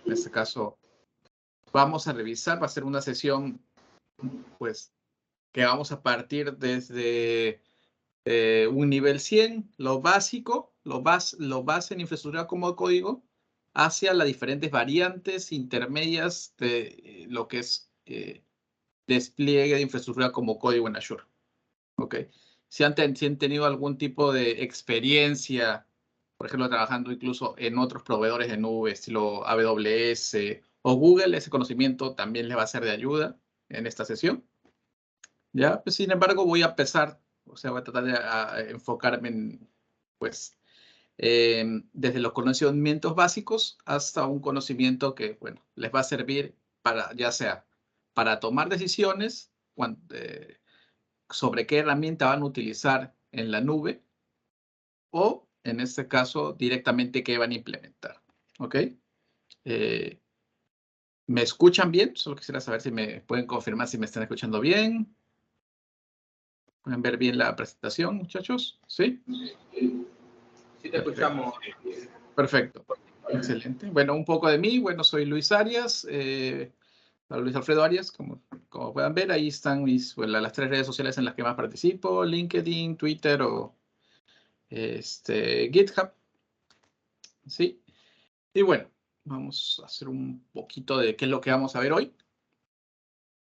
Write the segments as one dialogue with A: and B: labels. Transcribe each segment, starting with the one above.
A: En este caso, vamos a revisar, va a ser una sesión, pues, que vamos a partir desde un nivel 100, lo básico, lo base en infraestructura como código, hacia las diferentes variantes intermedias de lo que es despliegue de infraestructura como código en Azure. ¿Ok? Si han tenido algún tipo de experiencia, por ejemplo, trabajando incluso en otros proveedores de nube, estilo AWS o Google, ese conocimiento también les va a ser de ayuda en esta sesión. ¿Ya? Pues, sin embargo, voy a empezar, o sea, voy a tratar de enfocarme en, pues, desde los conocimientos básicos hasta un conocimiento que, bueno, les va a servir para, ya sea para tomar decisiones sobre qué herramienta van a utilizar en la nube o, en este caso, directamente qué van a implementar. ¿Ok? ¿Me escuchan bien? Solo quisiera saber si me pueden confirmar si me están escuchando bien. ¿Pueden ver bien la presentación, muchachos? ¿Sí?
B: Sí, te escuchamos.
A: Perfecto. Excelente. Bueno, un poco de mí. Bueno, soy Luis Arias, Luis Alfredo Arias, como puedan ver. Ahí están las 3 redes sociales en las que más participo: LinkedIn, Twitter o GitHub. Sí. Y bueno, vamos a hacer un poquito de qué es lo que vamos a ver hoy.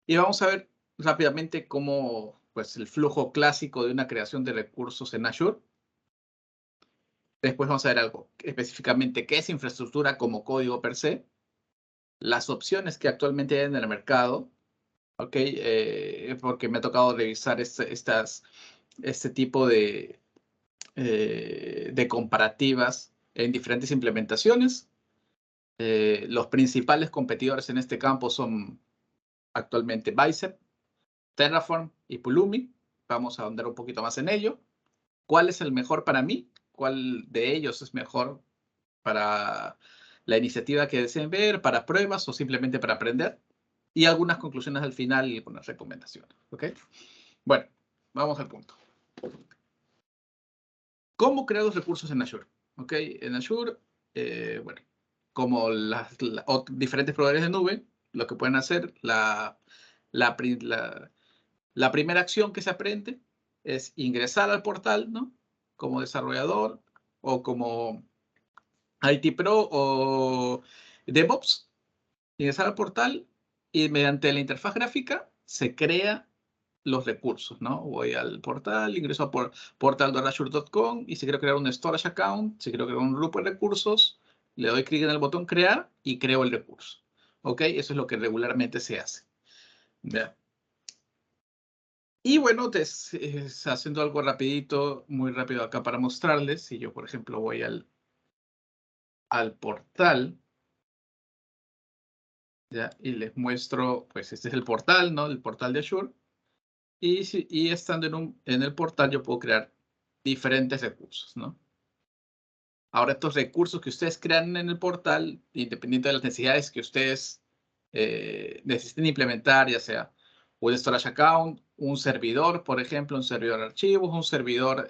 A: Y vamos a ver rápidamente cómo, pues, el flujo clásico de una creación de recursos en Azure. Después vamos a ver algo específicamente qué es infraestructura como código per se, las opciones que actualmente hay en el mercado, ¿ok? Porque me ha tocado revisar este tipo de comparativas en diferentes implementaciones. Los principales competidores en este campo son actualmente Bicep, Terraform y Pulumi. Vamos a ahondar un poquito más en ello. ¿Cuál es el mejor para mí? ¿Cuál de ellos es mejor para la iniciativa que deseen ver, para pruebas o simplemente para aprender? Y algunas conclusiones al final y algunas recomendaciones. ¿Ok? Bueno, vamos al punto. ¿Cómo crear los recursos en Azure? ¿Ok? En Azure, bueno, como diferentes proveedores de nube, lo que pueden hacer, la primera acción que se aprende es ingresar al portal, ¿no? Como desarrollador o como IT Pro o DevOps, ingresar al portal y mediante la interfaz gráfica se crea los recursos, ¿no? Voy al portal, ingreso a portal.azure.com y si quiero crear un storage account, si quiero crear un grupo de recursos, le doy clic en el botón crear y creo el recurso. ¿Ok? Eso es lo que regularmente se hace. ¿Ya? Y bueno, haciendo algo rapidito, muy rápido acá para mostrarles, si yo, por ejemplo, voy al portal, ¿ya? Y les muestro, pues este es el portal, ¿no? El portal de Azure. Y estando en el portal yo puedo crear diferentes recursos, ¿no? Ahora, estos recursos que ustedes crean en el portal, independiente de las necesidades que ustedes necesiten implementar, ya sea un storage account, un servidor, por ejemplo, un servidor de archivos, un servidor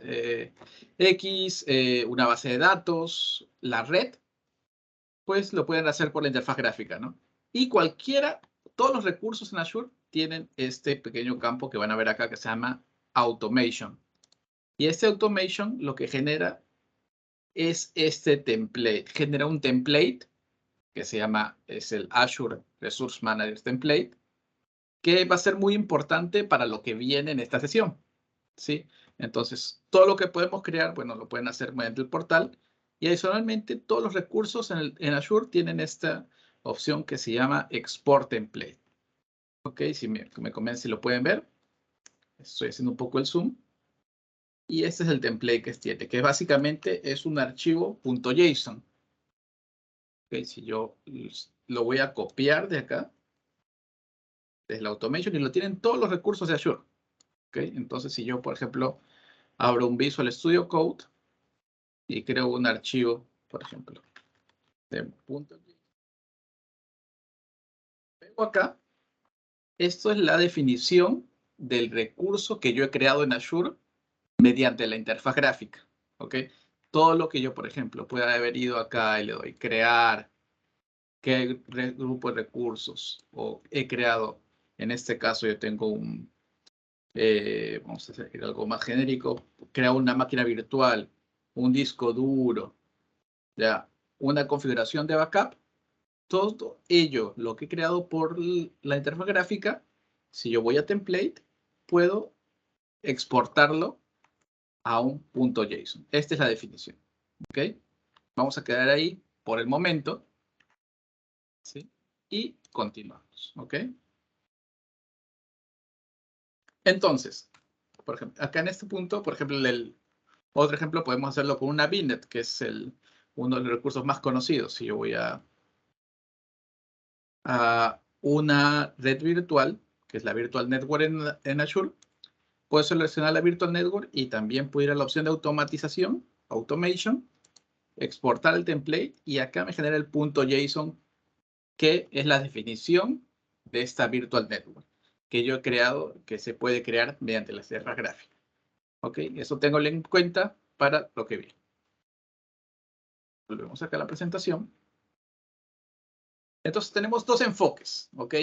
A: X, una base de datos, la red, pues lo pueden hacer por la interfaz gráfica, ¿no? Y todos los recursos en Azure tienen este pequeño campo que van a ver acá que se llama Automation. Y este Automation lo que genera es este template. Genera un template que es el Azure Resource Manager Template, que va a ser muy importante para lo que viene en esta sesión, ¿sí? Entonces, todo lo que podemos crear, bueno, lo pueden hacer mediante el portal. Y adicionalmente, todos los recursos en Azure tienen esta opción que se llama Export Template. Ok, si me convence, si lo pueden ver. Estoy haciendo un poco el zoom. Y este es el template que tiene, que básicamente es un archivo .json. Ok, si yo lo voy a copiar de acá, desde la Automation, y lo tienen todos los recursos de Azure. Ok, entonces si yo, por ejemplo, abro un Visual Studio Code y creo un archivo, por ejemplo, de .json. Vengo acá. Esto es la definición del recurso que yo he creado en Azure mediante la interfaz gráfica. ¿Ok? Todo lo que yo, por ejemplo, pueda haber ido acá y le doy crear, qué grupo de recursos o he creado. En este caso yo tengo un, vamos a hacer algo más genérico, creo una máquina virtual, un disco duro, ya, una configuración de backup. Todo ello, lo que he creado por la interfaz gráfica, si yo voy a template, puedo exportarlo a un .json. Esta es la definición. ¿Ok? Vamos a quedar ahí por el momento. ¿Sí? Y continuamos. ¿Ok? Entonces, por ejemplo, acá en este punto, por ejemplo, otro ejemplo podemos hacerlo con una VNet, que es uno de los recursos más conocidos. Si yo voy a una red virtual, que es la Virtual Network en Azure, puedo seleccionar la Virtual Network y también puedo ir a la opción de automatización, Automation, exportar el template y acá me genera el .json, que es la definición de esta Virtual Network que yo he creado, que se puede crear mediante las interfaz gráfica. ¿Ok? Eso tengo en cuenta para lo que viene. Volvemos acá a la presentación. Entonces tenemos dos enfoques, ¿ok?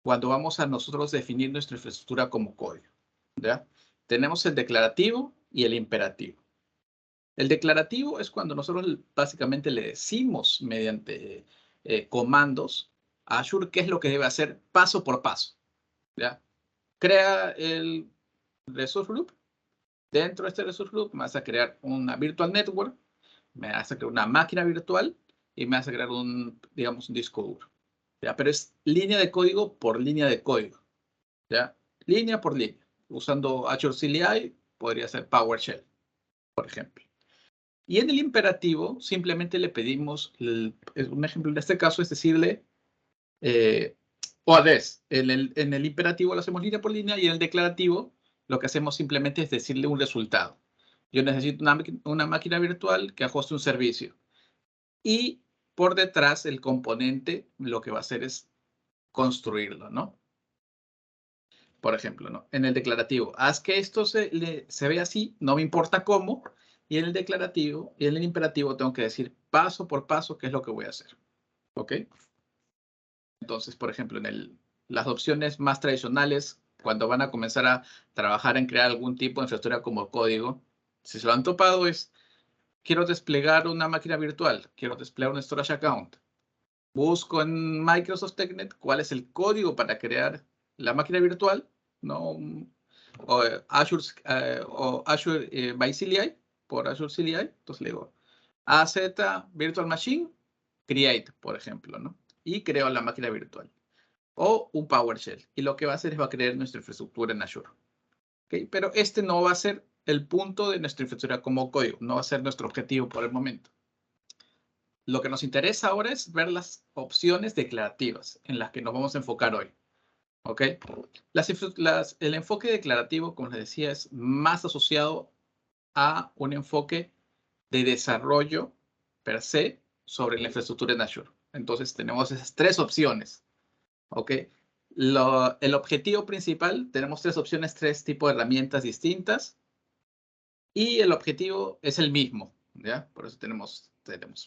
A: Cuando vamos a nosotros definir nuestra infraestructura como código, ¿ya? Tenemos el declarativo y el imperativo. El declarativo es cuando nosotros básicamente le decimos mediante comandos a Azure qué es lo que debe hacer paso por paso, ¿ya? Crea el resource loop. Dentro de este resource loop me vas a crear una virtual network, me vas a crear una máquina virtual y me vas a crear digamos, un disco duro, ¿ya? Pero es línea de código por línea de código, ¿ya? Línea por línea. Usando Azure CLI podría ser PowerShell, por ejemplo. Y en el imperativo simplemente le pedimos, un ejemplo en este caso es decirle, o al revés, en el imperativo lo hacemos línea por línea y en el declarativo lo que hacemos simplemente es decirle un resultado. Yo necesito una máquina virtual que ajuste un servicio. Y por detrás el componente lo que va a hacer es construirlo, ¿no? Por ejemplo, ¿no? En el declarativo, haz que esto se vea así, no me importa cómo, y en el declarativo, y en el imperativo tengo que decir paso por paso qué es lo que voy a hacer. ¿Ok? Entonces, por ejemplo, las opciones más tradicionales, cuando van a comenzar a trabajar en crear algún tipo de infraestructura como código, si se lo han topado es, quiero desplegar una máquina virtual, quiero desplegar un storage account. Busco en Microsoft TechNet cuál es el código para crear la máquina virtual, ¿no? O Azure by CLI, por Azure CLI. Entonces le digo AZ Virtual Machine Create, por ejemplo, ¿no? Y creo la máquina virtual. O un PowerShell. Y lo que va a hacer es va a crear nuestra infraestructura en Azure. ¿Okay? Pero este no va a ser el punto de nuestra infraestructura como código. No va a ser nuestro objetivo por el momento. Lo que nos interesa ahora es ver las opciones declarativas en las que nos vamos a enfocar hoy. ¿Ok? El enfoque declarativo, como les decía, es más asociado a un enfoque de desarrollo per se sobre la infraestructura en Azure. Entonces tenemos esas tres opciones. ¿Ok? El objetivo principal, tenemos tres opciones, tres tipos de herramientas distintas. Y el objetivo es el mismo, ¿ya? Por eso tenemos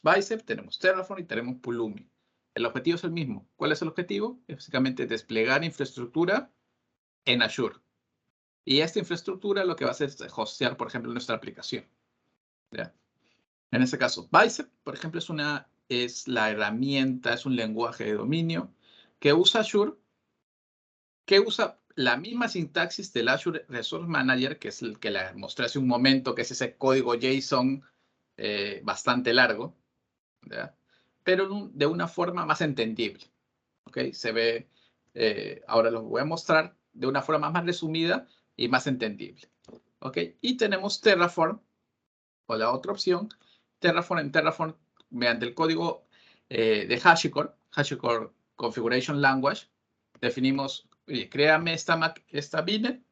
A: Bicep, tenemos Terraform y tenemos Pulumi. El objetivo es el mismo. ¿Cuál es el objetivo? Es básicamente desplegar infraestructura en Azure. Y esta infraestructura lo que va a hacer es hostear, por ejemplo, nuestra aplicación, ¿ya? En este caso, Bicep, por ejemplo, es la herramienta, es un lenguaje de dominio que usa Azure, que usa la misma sintaxis del Azure Resource Manager, que es el que les mostré hace un momento, que es ese código JSON bastante largo, ¿ya? Pero de una forma más entendible. ¿Ok? Se ve, ahora lo voy a mostrar de una forma más resumida y más entendible. ¿Ok? Y tenemos Terraform, o la otra opción, en Terraform, mediante el código de HashiCorp Configuration Language, definimos, oye, créame esta VNet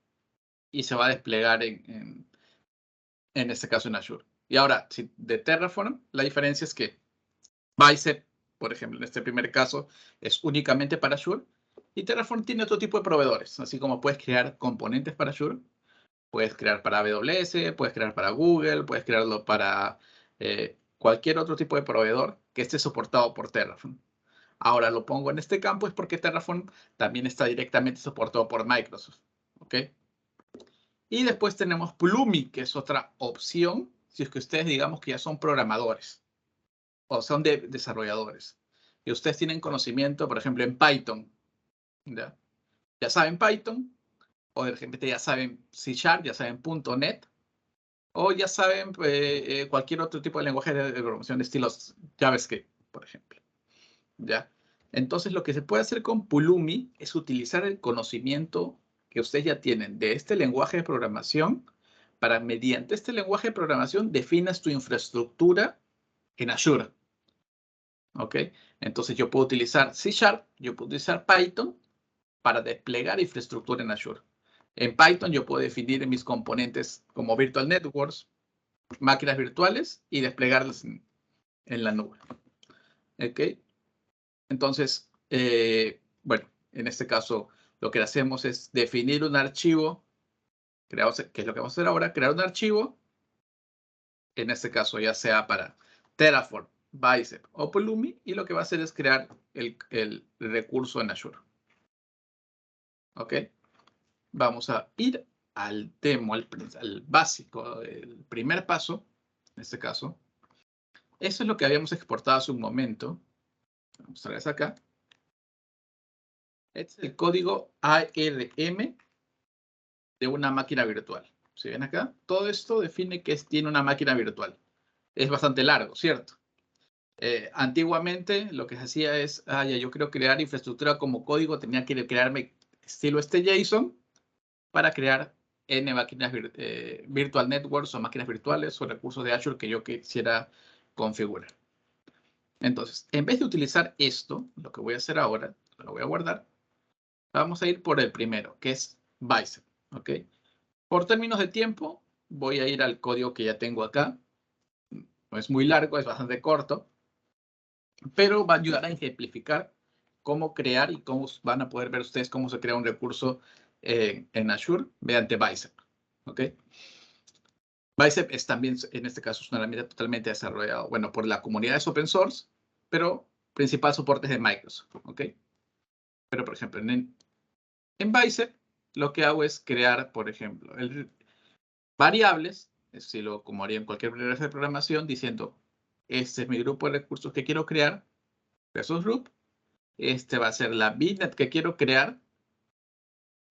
A: y se va a desplegar en este caso en Azure. Y ahora, de Terraform, la diferencia es que Bicep, por ejemplo, en este primer caso, es únicamente para Azure. Y Terraform tiene otro tipo de proveedores, así como puedes crear componentes para Azure, puedes crear para AWS, puedes crear para Google, puedes crearlo para cualquier otro tipo de proveedor que esté soportado por Terraform. Ahora lo pongo en este campo es porque Terraform también está directamente soportado por Microsoft. ¿Ok? Y después tenemos Pulumi, que es otra opción, si es que ustedes digamos que ya son programadores o son desarrolladores. Y ustedes tienen conocimiento, por ejemplo, en Python. ¿Ya? Ya saben Python, o de repente ya saben C#, ya saben .NET, o ya saben cualquier otro tipo de lenguaje de programación de estilos JavaScript, por ejemplo. ¿Ya? Entonces, lo que se puede hacer con Pulumi es utilizar el conocimiento que ustedes ya tienen de este lenguaje de programación para, mediante este lenguaje de programación, definas tu infraestructura en Azure. ¿Ok? Entonces, yo puedo utilizar C#, yo puedo utilizar Python para desplegar infraestructura en Azure. En Python yo puedo definir mis componentes como virtual networks, máquinas virtuales y desplegarlas en la nube. ¿Ok? Entonces, bueno, en este caso lo que hacemos es definir un archivo, que es lo que vamos a hacer ahora, crear un archivo, en este caso ya sea para Terraform, Bicep o Pulumi, y lo que va a hacer es crear el recurso en Azure. ¿Ok? Vamos a ir al demo, al básico, el primer paso, en este caso. Eso es lo que habíamos exportado hace un momento. Vamos a ver acá. Este es el código ARM de una máquina virtual. ¿Sí ven acá? Todo esto define que tiene una máquina virtual. Es bastante largo, ¿cierto? Antiguamente lo que se hacía es, ya yo quiero crear infraestructura como código, tenía que crearme estilo JSON para crear N máquinas virtual networks o máquinas virtuales o recursos de Azure que yo quisiera configurar. Entonces, en vez de utilizar esto, lo que voy a hacer ahora, lo voy a guardar, vamos a ir por el primero, que es Bicep. ¿Ok? Por términos de tiempo, voy a ir al código que ya tengo acá. No es muy largo, es bastante corto, pero va a ayudar a ejemplificar cómo crear y cómo van a poder ver ustedes cómo se crea un recurso en Azure mediante Bicep. ¿Ok? Bicep es también, en este caso, es una herramienta totalmente desarrollada, bueno, por la comunidad de open source, pero principal soporte es de Microsoft. ¿Ok? Pero, por ejemplo, en Bicep, lo que hago es crear, por ejemplo, variables, es decir, como haría en cualquier lenguaje de programación, diciendo, este es mi grupo de recursos que quiero crear, versus group. Este va a ser la VNet que quiero crear,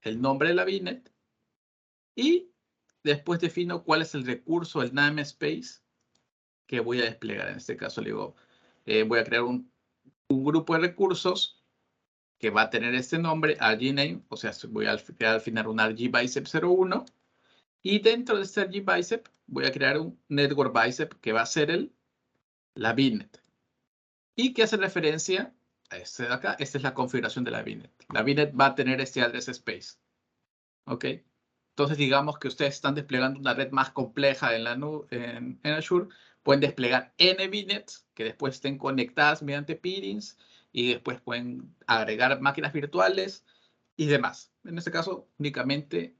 A: el nombre de la VNet, y después defino cuál es el recurso, el namespace que voy a desplegar. En este caso, le digo, voy a crear un grupo de recursos que va a tener este nombre, RGName, o sea, voy a crear al final un RGBicep01, y dentro de este RGBicep voy a crear un Network Bicep que va a ser la VNet. Y que hace referencia a este de acá. Esta es la configuración de la VNet. La VNet va a tener este address space. ¿Ok? Entonces, digamos que ustedes están desplegando una red más compleja en Azure. Pueden desplegar N VNets que después estén conectadas mediante peerings y después pueden agregar máquinas virtuales y demás. En este caso, únicamente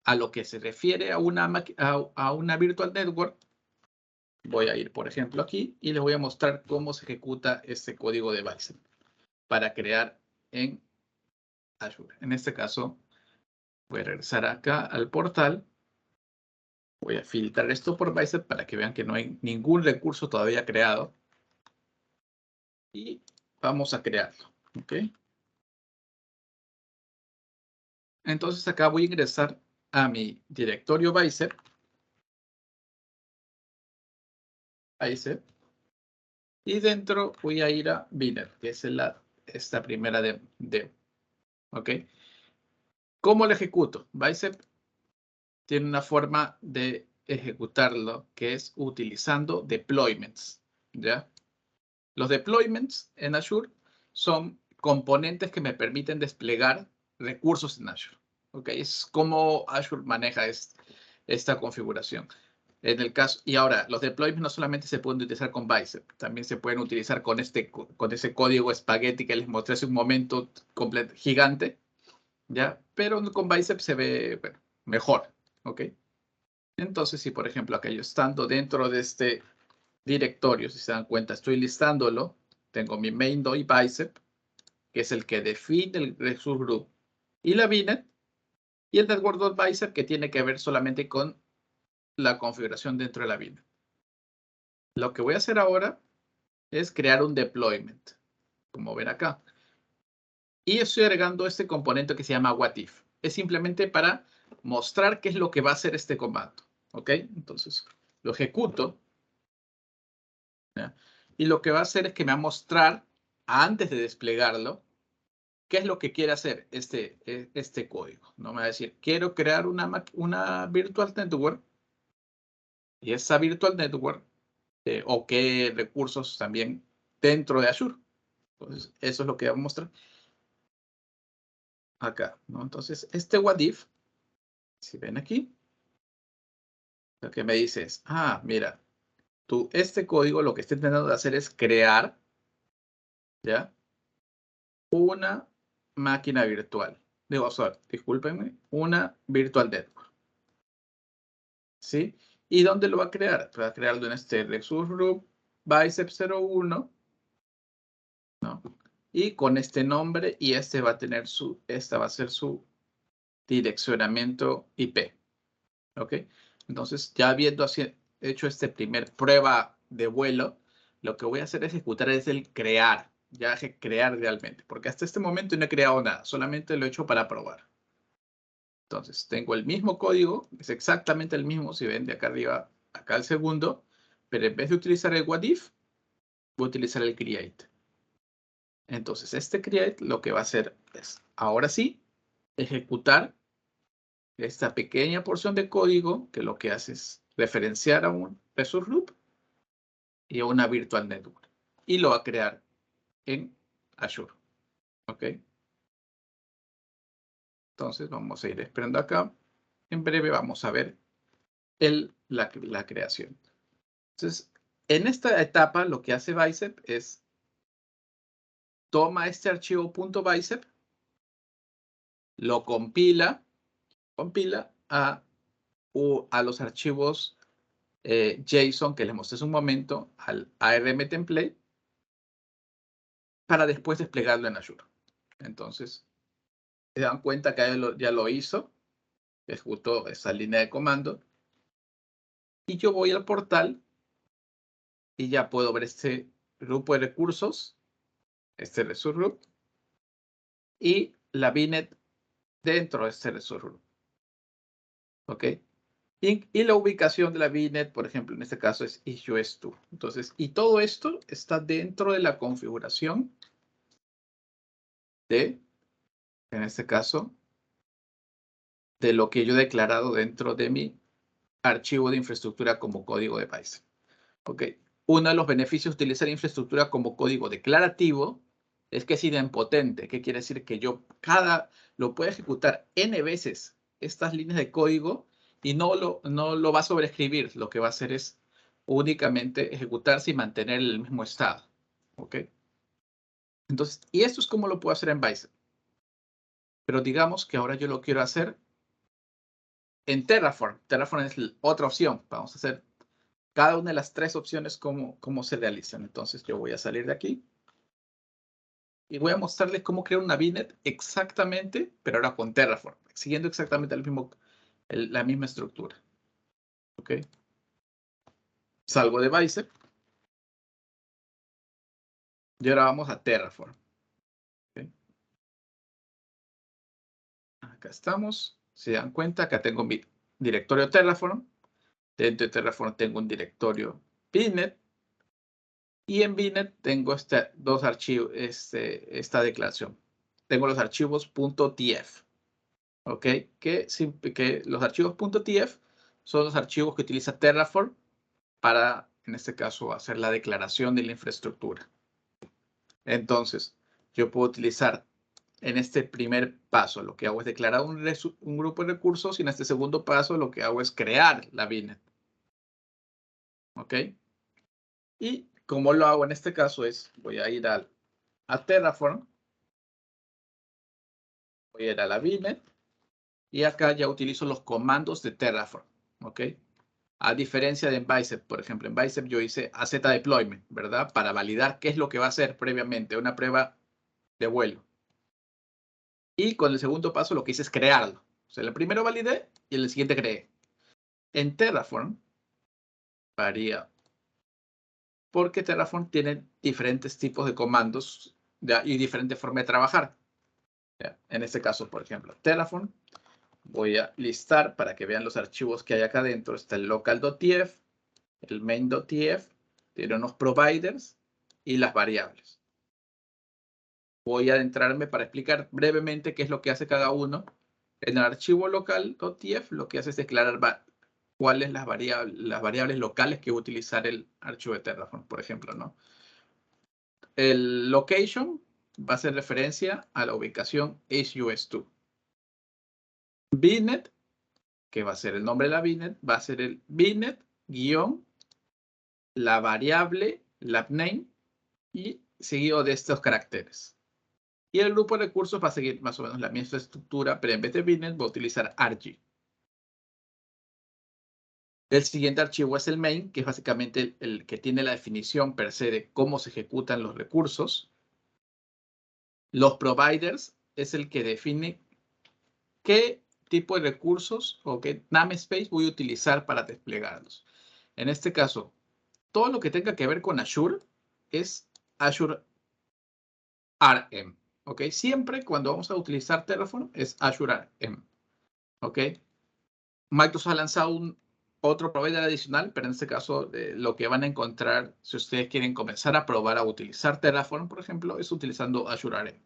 A: a lo que se refiere a una virtual network, voy a ir, por ejemplo, aquí y les voy a mostrar cómo se ejecuta este código de Bicep para crear en Azure. En este caso, voy a regresar acá al portal. Voy a filtrar esto por Bicep para que vean que no hay ningún recurso todavía creado. Y vamos a crearlo. ¿Ok? Entonces acá voy a ingresar a mi directorio Bicep. Y dentro voy a ir a VNet, que es esta primera de ¿ok? ¿Cómo lo ejecuto? Bicep tiene una forma de ejecutarlo que es utilizando deployments, ¿ya? Los deployments en Azure son componentes que me permiten desplegar recursos en Azure, ¿ok? Es como Azure maneja esta configuración. En el caso, y ahora, los deployments no solamente se pueden utilizar con Bicep, también se pueden utilizar con ese código espagueti que les mostré hace un momento gigante, ¿ya? Pero con Bicep se ve, bueno, mejor, ¿ok? Entonces, si por ejemplo acá yo estando dentro de este directorio, si se dan cuenta, estoy listándolo. Tengo mi main.do y bicep, que es el que define el resource group, y la VNet, y el network.bicep, que tiene que ver solamente con la configuración dentro de la VNet. Lo que voy a hacer ahora es crear un deployment, como ven acá. Y estoy agregando este componente que se llama whatif. Es simplemente para mostrar qué es lo que va a hacer este comando. ¿Ok? Entonces, lo ejecuto. ¿Ya? Y lo que va a hacer es que me va a mostrar, antes de desplegarlo, qué es lo que quiere hacer este código. No me va a decir, quiero crear una virtual network. Y esa virtual network, o qué recursos también dentro de Azure. Entonces, eso es lo que va a mostrar acá, ¿no? Entonces, este whatif, si ven aquí, lo que me dice es, mira, este código lo que está intentando hacer es crear, ¿ya? Una máquina virtual. Digo, discúlpenme, una virtual network. ¿Sí? ¿Y dónde lo va a crear? Va a crearlo en este resource group bicep 01, ¿no? Y con este nombre, y esta va a ser su direccionamiento IP. ¿Ok? Entonces, ya habiendo hecho este primer prueba de vuelo, lo que voy a hacer es ejecutar es el crear. Ya crear realmente, porque hasta este momento no he creado nada, solamente lo he hecho para probar. Entonces, tengo el mismo código, es exactamente el mismo, si ven de acá arriba, acá el segundo, pero en vez de utilizar el whatif, voy a utilizar el create. Entonces, este create lo que va a hacer es, ahora sí, ejecutar esta pequeña porción de código que lo que hace es referenciar a un resource group y a una virtual network. Y lo va a crear en Azure. ¿Ok? Entonces, vamos a ir esperando acá. En breve vamos a ver la creación. Entonces, en esta etapa, lo que hace Bicep es toma este archivo .bicep, lo compila a los archivos JSON que les mostré hace un momento, al ARM template, para después desplegarlo en Azure. Entonces, se dan cuenta que ya lo hizo, ejecutó esa línea de comando, y yo voy al portal y ya puedo ver este grupo de recursos, este resource group, y la VNet dentro de este resource group. ¿Ok? Y la ubicación de la VNet, por ejemplo, en este caso es EQS2. Entonces, y todo esto está dentro de la configuración en este caso, de lo que yo he declarado dentro de mi archivo de infraestructura como código de Python. ¿Ok? Uno de los beneficios de utilizar infraestructura como código declarativo es que es idempotente. ¿Qué quiere decir? Que lo puedo ejecutar n veces estas líneas de código y no lo va a sobreescribir. Lo que va a hacer es únicamente ejecutarse y mantener el mismo estado. ¿Ok? Entonces, y esto es como lo puedo hacer en Bicep. Pero digamos que ahora yo lo quiero hacer en Terraform. Terraform es otra opción. Vamos a hacer cada una de las tres opciones cómo se realizan. Entonces yo voy a salir de aquí y voy a mostrarles cómo crear una VNet exactamente, pero ahora con Terraform, siguiendo exactamente la misma estructura. ¿Ok? Salgo de Bicep y ahora vamos a Terraform. ¿Ok? Acá estamos. Se dan cuenta, acá tengo mi directorio Terraform. Dentro de Terraform tengo un directorio VNet. Y en VNet tengo dos archivos, esta declaración. Tengo los archivos .tf. ¿Ok? Que los archivos .tf son los archivos que utiliza Terraform para, en este caso, hacer la declaración de la infraestructura. Entonces, yo puedo utilizar en este primer paso, lo que hago es declarar un grupo de recursos, y en este segundo paso lo que hago es crear la VNet. ¿Ok? Y como lo hago en este caso es, voy a ir a Terraform, voy a ir a la VNet, y acá ya utilizo los comandos de Terraform. ¿Ok? A diferencia de en Bicep, por ejemplo, en Bicep yo hice AZ deployment, ¿verdad? Para validar qué es lo que va a hacer previamente, una prueba de vuelo. Y con el segundo paso lo que hice es crearlo. O sea, el primero validé y el siguiente creé. En Terraform varía, porque Terraform tiene diferentes tipos de comandos y diferentes formas de trabajar. ¿Ya? En este caso, por ejemplo, Terraform, voy a listar para que vean los archivos que hay acá adentro. Está el local.tf, el main.tf, tiene unos providers y las variables. Voy a adentrarme para explicar brevemente qué es lo que hace cada uno. En el archivo local.tf lo que hace es declarar cuáles las variables locales que va a utilizar el archivo de Terraform, por ejemplo, ¿no? El location va a hacer referencia a la ubicación HUS2. VNet, que va a ser el nombre de la VNet, va a ser el VNet guión la variable labname y seguido de estos caracteres. Y el grupo de recursos va a seguir más o menos la misma estructura, pero en vez de VNet va a utilizar arg. El siguiente archivo es el main, que es básicamente el que tiene la definición per se de cómo se ejecutan los recursos. Los providers es el que define qué tipo de recursos o qué namespace voy a utilizar para desplegarlos. En este caso, todo lo que tenga que ver con Azure es Azure RM. ¿Ok? Siempre cuando vamos a utilizar Terraform es Azure RM. ¿Ok? Microsoft ha lanzado otro provider adicional, pero en este caso lo que van a encontrar, si ustedes quieren comenzar a probar a utilizar Terraform, por ejemplo, es utilizando Azure RM.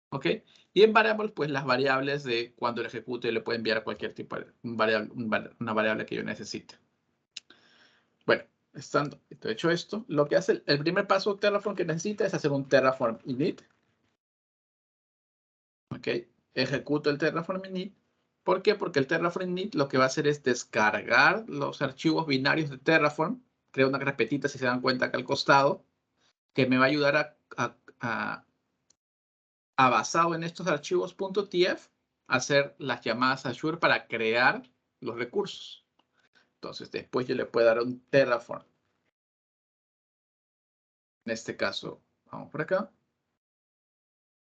A: ¿Ok? Y en variables, pues las variables de cuando lo ejecute le puede enviar cualquier tipo de una variable que yo necesite. Bueno, estando hecho esto, lo que hace el primer paso Terraform que necesita es hacer un Terraform init. ¿Ok? Ejecuto el Terraform init. ¿Por qué? Porque el Terraform init lo que va a hacer es descargar los archivos binarios de Terraform. Crea una carpetita, si se dan cuenta, acá al costado, que me va a ayudar a basado en estos archivos .tf, hacer las llamadas a Azure para crear los recursos. Entonces, después yo le puedo dar un Terraform. En este caso, vamos por acá.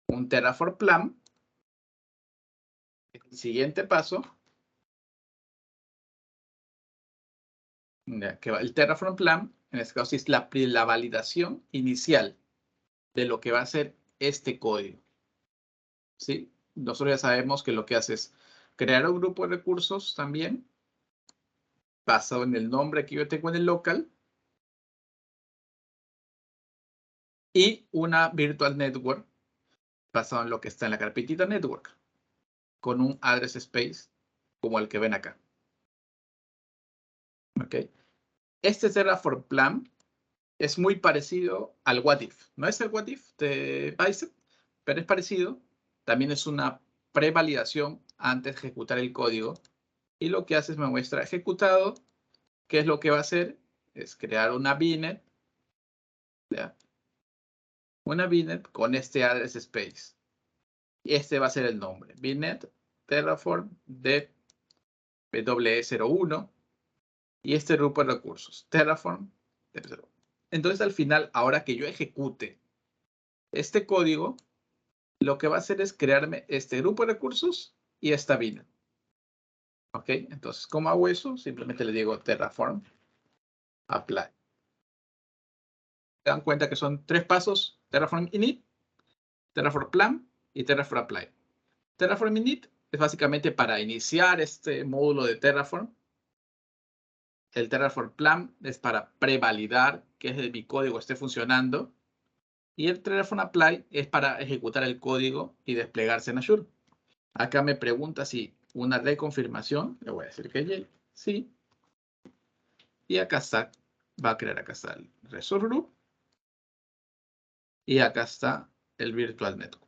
A: Un Terraform plan. El siguiente paso, que va el Terraform plan, en este caso es la validación inicial de lo que va a ser este código. ¿Sí? Nosotros ya sabemos que lo que hace es crear un grupo de recursos también, basado en el nombre que yo tengo en el local, y una virtual network basado en lo que está en la carpetita network, con un address space como el que ven acá. ¿Ok? Este Terraform plan es muy parecido al what if. No es el what if de Bicep, pero es parecido. También es una prevalidación antes de ejecutar el código. Y lo que hace es me muestra ejecutado. ¿Qué es lo que va a hacer? Es crear una VNet. ¿Ya? Una VNet con este address space. Y este va a ser el nombre. VNet Terraform de W01. Y este grupo de recursos. Terraform. Entonces al final, ahora que yo ejecute este código, lo que va a hacer es crearme este grupo de recursos y esta VNet. ¿Ok? Entonces, ¿cómo hago eso? Simplemente le digo Terraform apply. Se dan cuenta que son tres pasos: Terraform init, Terraform plan y Terraform apply. Terraform init es básicamente para iniciar este módulo de Terraform. El Terraform plan es para prevalidar que mi código esté funcionando. Y el Terraform apply es para ejecutar el código y desplegarse en Azure. Acá me pregunta si una reconfirmación. Le voy a decir que sí. Y acá está, va a crear acá está el Resource Group. Y acá está el Virtual Network.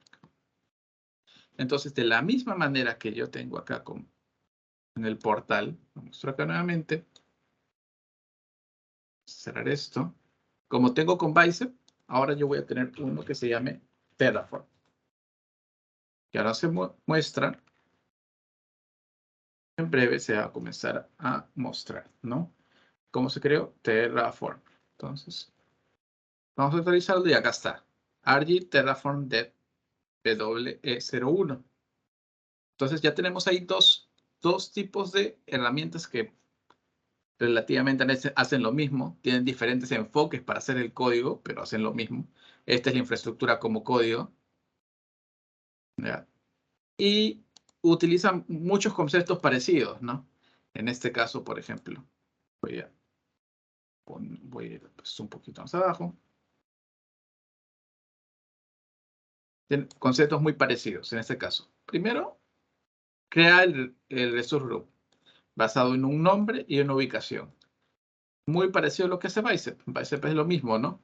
A: Entonces, de la misma manera que yo tengo acá en el portal, lo muestro acá nuevamente. Cerrar esto. Como tengo con Bicep, ahora yo voy a tener uno que se llame Terraform. Que ahora se muestra. En breve se va a comenzar a mostrar, ¿no? ¿Cómo se creó? Terraform. Entonces, vamos a actualizarlo y acá está. ARG Terraform Dev WE01. Entonces ya tenemos ahí dos tipos de herramientas que relativamente hacen lo mismo. Tienen diferentes enfoques para hacer el código, pero hacen lo mismo. Esta es la infraestructura como código. ¿Ya? Y utilizan muchos conceptos parecidos, ¿no? En este caso, por ejemplo, voy a ir pues, un poquito más abajo. Tienen conceptos muy parecidos en este caso. Primero, crea el resource group basado en un nombre y una ubicación. Muy parecido a lo que hace Bicep. Bicep es lo mismo, ¿no?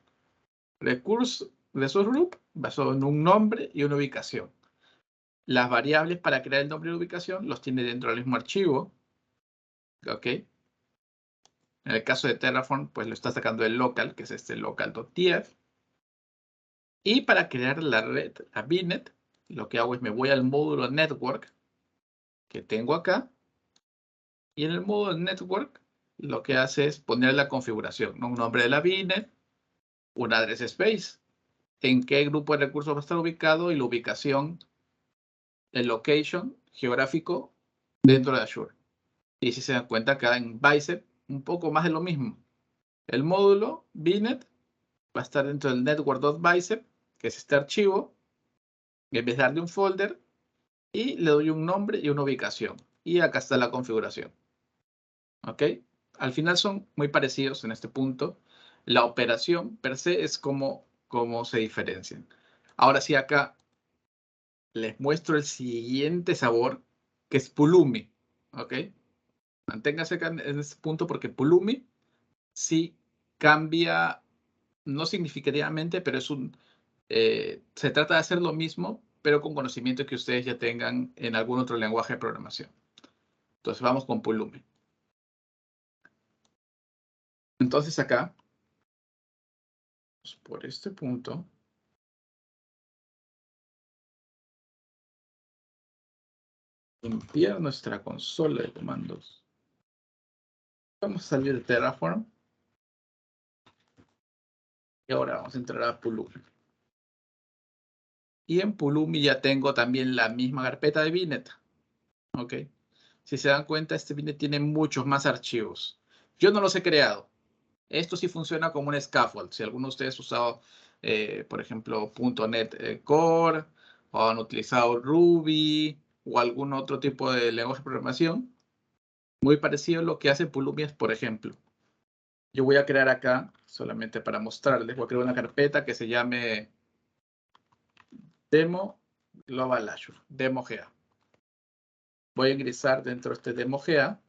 A: Resource group basado en un nombre y una ubicación. Las variables para crear el nombre y la ubicación los tiene dentro del mismo archivo. ¿Ok? En el caso de Terraform, pues lo está sacando del local, que es este local.tf. Y para crear la red, la VNet, lo que hago es me voy al módulo network que tengo acá. Y en el módulo network, lo que hace es poner la configuración, ¿no? Un nombre de la VNet, un address space, en qué grupo de recursos va a estar ubicado y la ubicación, el location geográfico dentro de Azure. Y si se dan cuenta, acá en Bicep, un poco más de lo mismo. El módulo VNet va a estar dentro del network.bicep, que es este archivo. En vez de darle un folder, y le doy un nombre y una ubicación. Y acá está la configuración. ¿Ok? Al final son muy parecidos en este punto. La operación per se es como se diferencian. Ahora sí, acá les muestro el siguiente sabor, que es Pulumi. ¿Ok? Manténgase acá en este punto porque Pulumi sí cambia, no significativamente, pero se trata de hacer lo mismo, pero con conocimiento que ustedes ya tengan en algún otro lenguaje de programación. Entonces vamos con Pulumi. Entonces acá, por este punto, limpiar nuestra consola de comandos. Vamos a salir de Terraform. Y ahora vamos a entrar a Pulumi. Y en Pulumi ya tengo también la misma carpeta de VNet. ¿Ok? Si se dan cuenta, este VNet tiene muchos más archivos. Yo no los he creado. Esto sí funciona como un scaffold. Si alguno de ustedes ha usado, por ejemplo, .NET Core, o han utilizado Ruby, o algún otro tipo de lenguaje de programación, muy parecido a lo que hace Pulumi es, por ejemplo, yo voy a crear acá, solamente para mostrarles, voy a crear una carpeta que se llame Demo Global Azure, Demo GA. Voy a ingresar dentro de este Demo GA.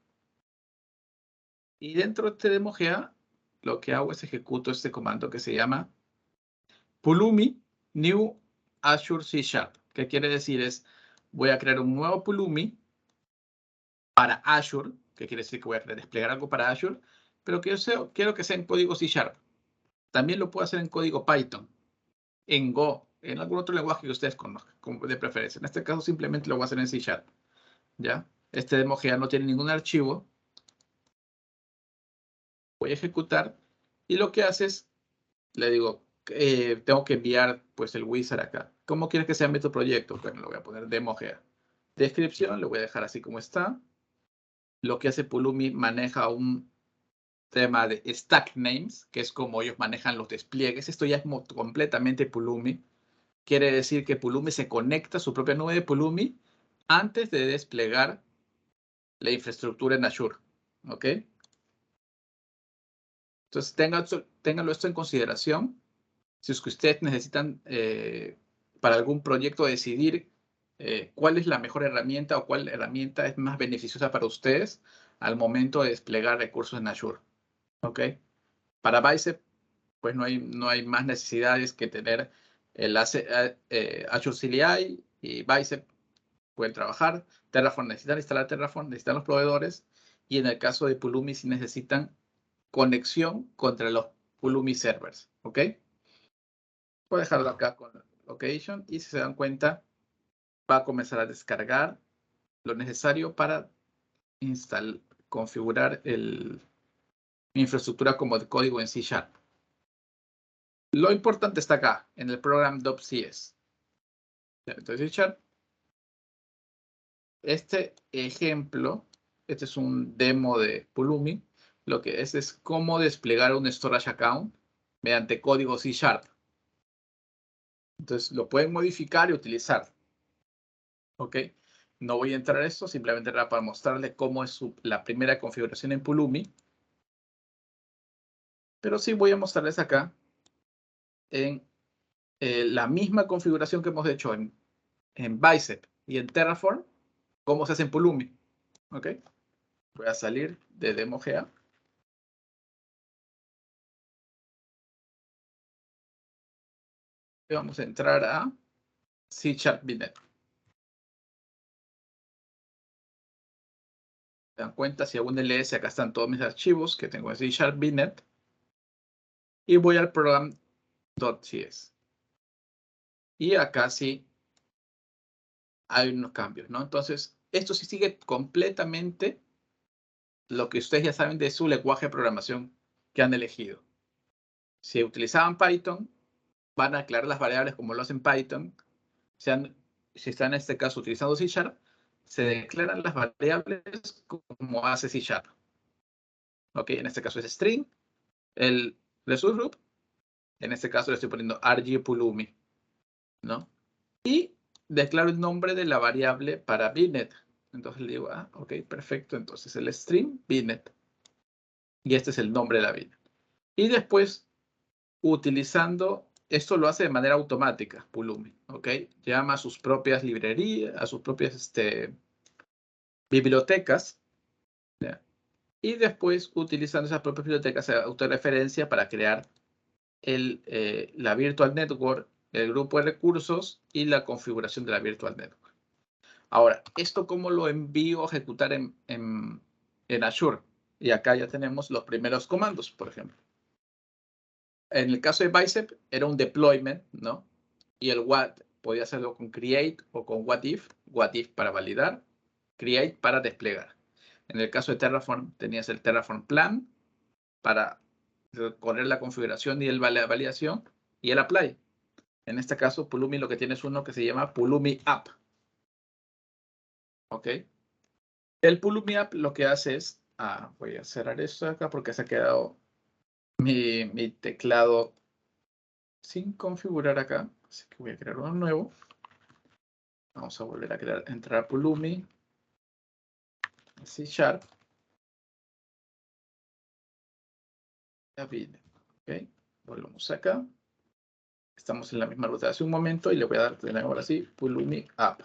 A: Y dentro de este Demo GA, lo que hago es ejecuto este comando que se llama Pulumi New Azure C#. ¿Qué quiere decir? Es, voy a crear un nuevo Pulumi para Azure, que quiere decir que voy a desplegar algo para Azure, pero que yo quiero que sea en código C#. También lo puedo hacer en código Python, en Go, en algún otro lenguaje que ustedes conozcan, de preferencia. En este caso simplemente lo voy a hacer en C#. ¿Ya? Este demo ya no tiene ningún archivo. Voy a ejecutar y lo que hace es, le digo, tengo que enviar pues el wizard acá. ¿Cómo quieres que se llame tu proyecto? Bueno, lo voy a poner demo GA. Descripción, lo voy a dejar así como está. Lo que hace Pulumi maneja un tema de stack names, que es como ellos manejan los despliegues. Esto ya es completamente Pulumi. Quiere decir que Pulumi se conecta a su propia nube de Pulumi antes de desplegar la infraestructura en Azure. ¿Ok? Entonces, ténganlo esto en consideración. Si es que ustedes necesitan para algún proyecto decidir cuál es la mejor herramienta o cuál herramienta es más beneficiosa para ustedes al momento de desplegar recursos en Azure. ¿Ok? Para Bicep, pues no hay más necesidades que tener el Azure CLI y Bicep pueden trabajar. Terraform necesitan instalar Terraform, necesitan los proveedores. Y en el caso de Pulumi, si necesitan conexión contra los Pulumi servers. ¿Ok? Voy a dejarlo acá con location y si se dan cuenta, va a comenzar a descargar lo necesario para configurar mi infraestructura como de código en C#. Lo importante está acá, en el program.cs. Entonces, C#. Este ejemplo, este es un demo de Pulumi. Lo que es cómo desplegar un storage account mediante código C#. Entonces, lo pueden modificar y utilizar. ¿Ok? No voy a entrar a esto, simplemente era para mostrarle cómo es la primera configuración en Pulumi. Pero sí voy a mostrarles acá en la misma configuración que hemos hecho en Bicep y en Terraform, cómo se hace en Pulumi. ¿Ok? Voy a salir de DemoGA. Y vamos a entrar a C# VNet. ¿Se dan cuenta? Si hago un ls, acá están todos mis archivos que tengo en C# VNet. Y voy al program.cs. Y acá sí hay unos cambios, ¿no? Entonces, esto sí sigue completamente lo que ustedes ya saben de su lenguaje de programación que han elegido. Si utilizaban Python, van a aclarar las variables como lo hacen Python. Si están en este caso utilizando C#, se declaran las variables como hace C#. ¿Ok? En este caso es string, el resource group. En este caso le estoy poniendo rgpulumi, ¿no? Y declaro el nombre de la variable para VNet. Entonces le digo, ok, perfecto. Entonces el string VNet. Y este es el nombre de la VNet. Y después, utilizando, esto lo hace de manera automática, Pulumi, ¿ok? Llama a sus propias librerías, a sus propias bibliotecas, ¿ya? Y después, utilizando esas propias bibliotecas, se autorreferencia para crear la Virtual Network, el grupo de recursos y la configuración de la Virtual Network. Ahora, ¿esto cómo lo envío a ejecutar en Azure? Y acá ya tenemos los primeros comandos, por ejemplo. En el caso de Bicep, era un deployment, ¿no? Y el what podía hacerlo con create o con what if para validar, create para desplegar. En el caso de Terraform, tenías el Terraform plan para poner la configuración y la validación y el apply. En este caso, Pulumi lo que tiene es uno que se llama Pulumi App. ¿Ok? El Pulumi App lo que hace es, voy a cerrar esto acá porque se ha quedado mi teclado sin configurar acá. Así que voy a crear uno nuevo. Vamos a volver a entrar a Pulumi. C#. Ya viene. ¿Ok? Volvemos acá. Estamos en la misma ruta de hace un momento y le voy a dar de nuevo ahora sí, Pulumi App.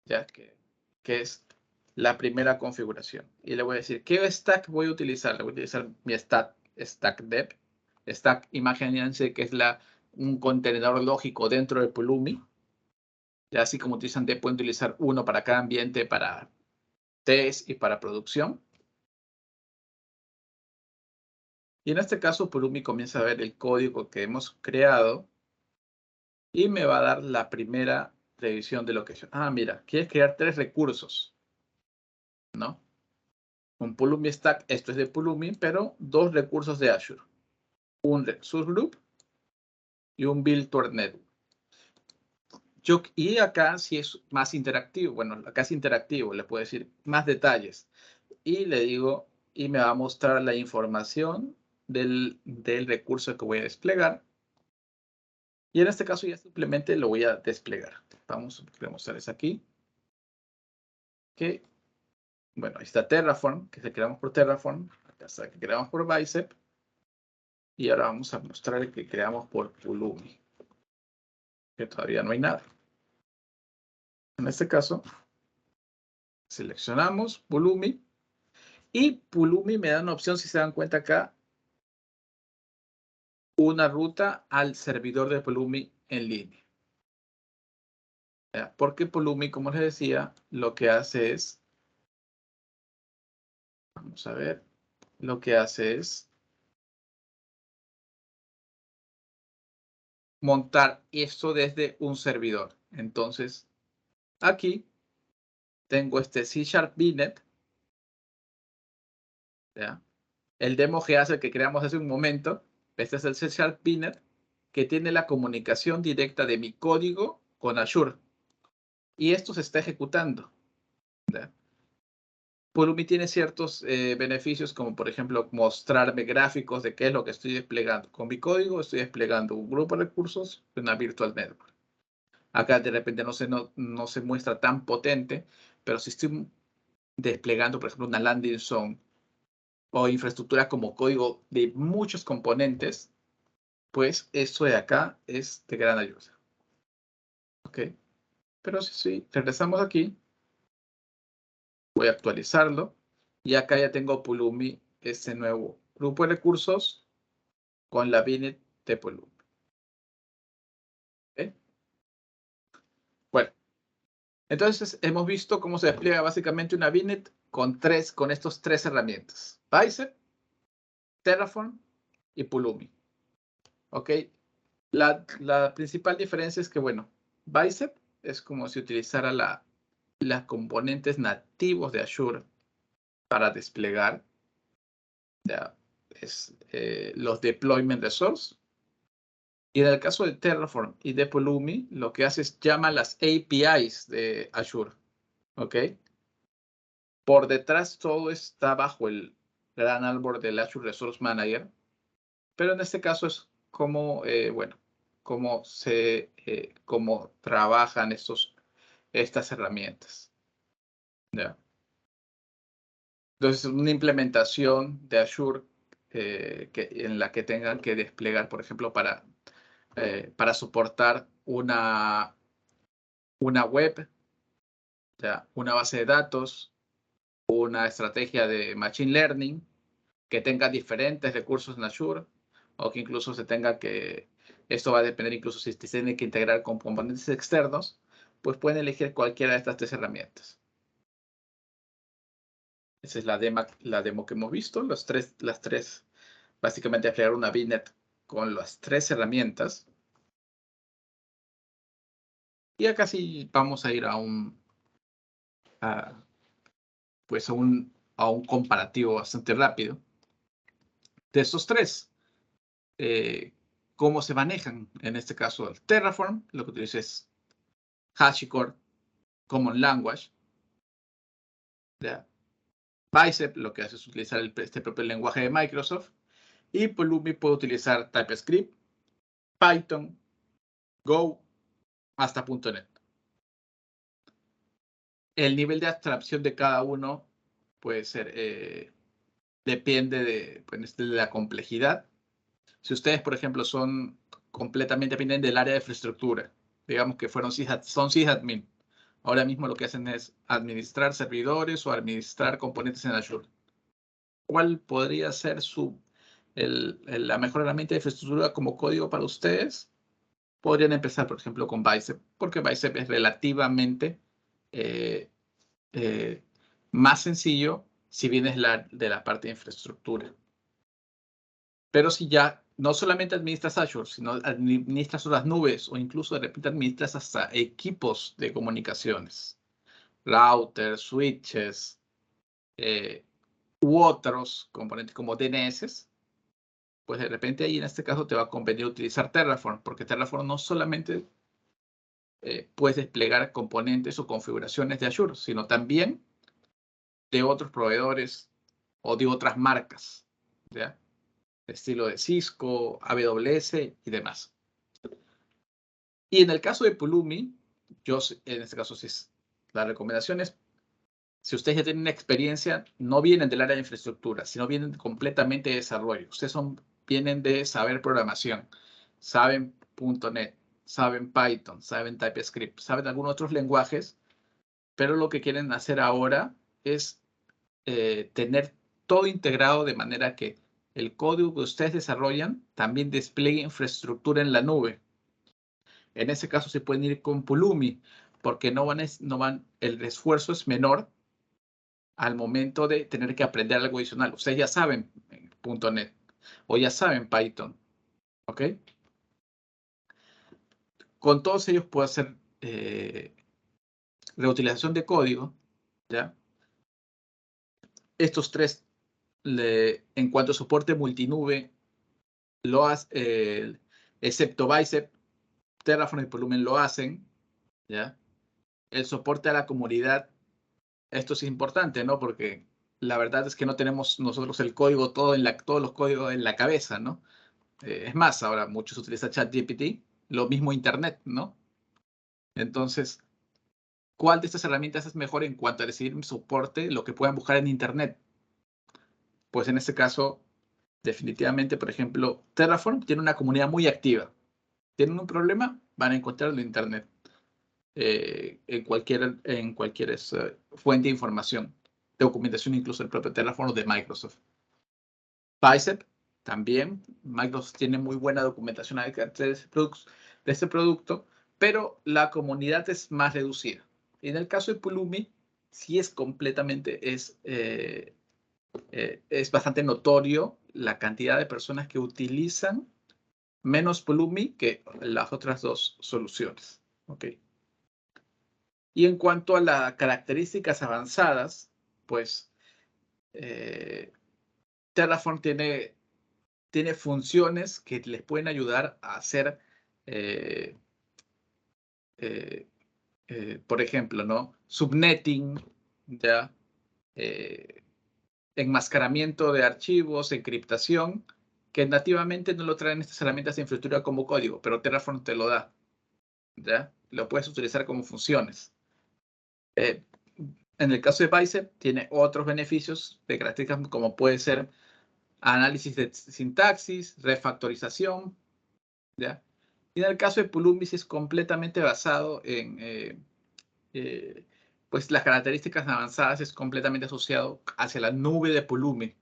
A: Ya que es la primera configuración. Y le voy a decir, ¿qué stack voy a utilizar? Le voy a utilizar mi stack dev. Stack, imagínense que es un contenedor lógico dentro de Pulumi. Ya así como utilizan dev, pueden utilizar uno para cada ambiente, para test y para producción. Y en este caso, Pulumi comienza a ver el código que hemos creado y me va a dar la primera revisión de lo que yo. Mira, quieres crear 3 recursos, ¿no? Un Pulumi Stack, esto es de Pulumi, pero 2 recursos de Azure. Un Resource Group y un Virtual Network. Y acá sí es más interactivo. Bueno, acá es interactivo, le puedo decir más detalles. Y le digo, y me va a mostrar la información del recurso que voy a desplegar. Y en este caso ya simplemente lo voy a desplegar. Vamos a mostrarles aquí. Que, bueno, ahí está Terraform, que se creamos por Terraform. Acá está que creamos por Bicep. Y ahora vamos a mostrar el que creamos por Pulumi. Que todavía no hay nada. En este caso, seleccionamos Pulumi. Y Pulumi me da una opción, si se dan cuenta acá, una ruta al servidor de Pulumi en línea. Porque Pulumi, como les decía, lo que hace es, vamos a ver, lo que hace es montar esto desde un servidor. Entonces, aquí tengo este C# VNet, ¿ya? el demo GA que creamos hace un momento. Este es el C# VNet, que tiene la comunicación directa de mi código con Azure. Y esto se está ejecutando, ¿ya? Pulumi tiene ciertos beneficios, como por ejemplo mostrarme gráficos de qué es lo que estoy desplegando. Con mi código estoy desplegando un grupo de recursos y una virtual network. Acá de repente no se muestra tan potente, pero si estoy desplegando, por ejemplo, una landing zone o infraestructura como código de muchos componentes, pues esto de acá es de gran ayuda. ¿Ok? Pero sí, regresamos aquí. Voy a actualizarlo. Y acá ya tengo Pulumi, este nuevo grupo de recursos con la VNet de Pulumi. ¿Ok? Bueno, entonces hemos visto cómo se despliega básicamente una VNet con estas tres herramientas. Bicep, Terraform y Pulumi. ¿Ok? La principal diferencia es que, bueno, Bicep es como si utilizara las componentes nativos de Azure para desplegar, ya, los deployment de source. Y en el caso de Terraform y de Pulumi, lo que hace es llama las APIs de Azure. ¿Ok? Por detrás todo está bajo el gran árbol del Azure Resource Manager. Pero en este caso es como, bueno, cómo trabajan estas herramientas. ¿Ya? Entonces, una implementación de Azure en la que tengan que desplegar, por ejemplo, para soportar una web, ¿ya? Una base de datos, una estrategia de Machine Learning, que tenga diferentes recursos en Azure, o que incluso esto va a depender incluso si se tiene que integrar con componentes externos, pues pueden elegir cualquiera de estas tres herramientas. Esa es la demo que hemos visto, las tres, básicamente desplegar una VNet con las tres herramientas. Y acá sí vamos a ir a un comparativo bastante rápido de estos tres. ¿Cómo se manejan? En este caso, el Terraform, lo que utiliza es HashiCorp Common Language. ¿Ya? Bicep lo que hace es utilizar este propio lenguaje de Microsoft. Y Pulumi puede utilizar TypeScript, Python, Go, hasta .NET. El nivel de abstracción de cada uno puede ser, depende de la complejidad. Si ustedes, por ejemplo, son completamente dependientes del área de infraestructura, digamos que son sysadmin, ahora mismo lo que hacen es administrar servidores o administrar componentes en Azure. ¿Cuál podría ser la mejor herramienta de infraestructura como código para ustedes? Podrían empezar, por ejemplo, con Bicep, porque Bicep es relativamente eh, eh, más sencillo si bien es de la parte de infraestructura. Pero si ya no solamente administras Azure, sino administras otras nubes o incluso de repente administras hasta equipos de comunicaciones, routers, switches, u otros componentes como DNS, pues de repente ahí en este caso te va a convenir utilizar Terraform, porque Terraform no solamente puedes desplegar componentes o configuraciones de Azure, sino también de otros proveedores o de otras marcas, ¿ya? Estilo de Cisco, AWS y demás. Y en el caso de Pulumi, en este caso, la recomendación es, si ustedes ya tienen una experiencia, no vienen del área de infraestructura, sino vienen completamente de desarrollo. Vienen de saber programación, saben .NET, saben Python, saben TypeScript, saben algunos otros lenguajes, pero lo que quieren hacer ahora es tener todo integrado de manera que el código que ustedes desarrollan también despliegue infraestructura en la nube. En ese caso se pueden ir con Pulumi, porque el esfuerzo es menor al momento de tener que aprender algo adicional. Ustedes ya saben .NET o ya saben Python, ¿ok? Con todos ellos puedo hacer reutilización de código, ¿ya? Estos tres en cuanto a soporte multinube, excepto Bicep, Terraform y Pulumi lo hacen, ¿ya? El soporte a la comunidad, esto es importante, ¿no? Porque la verdad es que no tenemos nosotros el código todos los códigos en la cabeza, ¿no? Es más, ahora muchos utilizan ChatGPT, lo mismo Internet, ¿no? Entonces, ¿cuál de estas herramientas es mejor en cuanto a recibir soporte, lo que puedan buscar en Internet? Pues en este caso, definitivamente, por ejemplo, Terraform tiene una comunidad muy activa. Tienen un problema, van a encontrarlo en Internet, en cualquier fuente de información, documentación, incluso el propio Terraform de Microsoft. Bicep también, Microsoft tiene muy buena documentación de este producto, pero la comunidad es más reducida. En el caso de Pulumi, sí es es bastante notorio la cantidad de personas que utilizan menos Pulumi que las otras dos soluciones. ¿Okay? Y en cuanto a las características avanzadas, pues Terraform tiene funciones que les pueden ayudar a hacer, por ejemplo, ¿no? Subnetting, ¿ya? Enmascaramiento de archivos, encriptación, que nativamente no lo traen estas herramientas de infraestructura como código, pero Terraform te lo da, ¿ya? Lo puedes utilizar como funciones. En el caso de Bicep, tiene otros beneficios de características como puede ser análisis de sintaxis, refactorización, ¿ya? Y en el caso de Pulumi es completamente basado en, pues las características avanzadas es completamente asociado hacia la nube de Pulumi,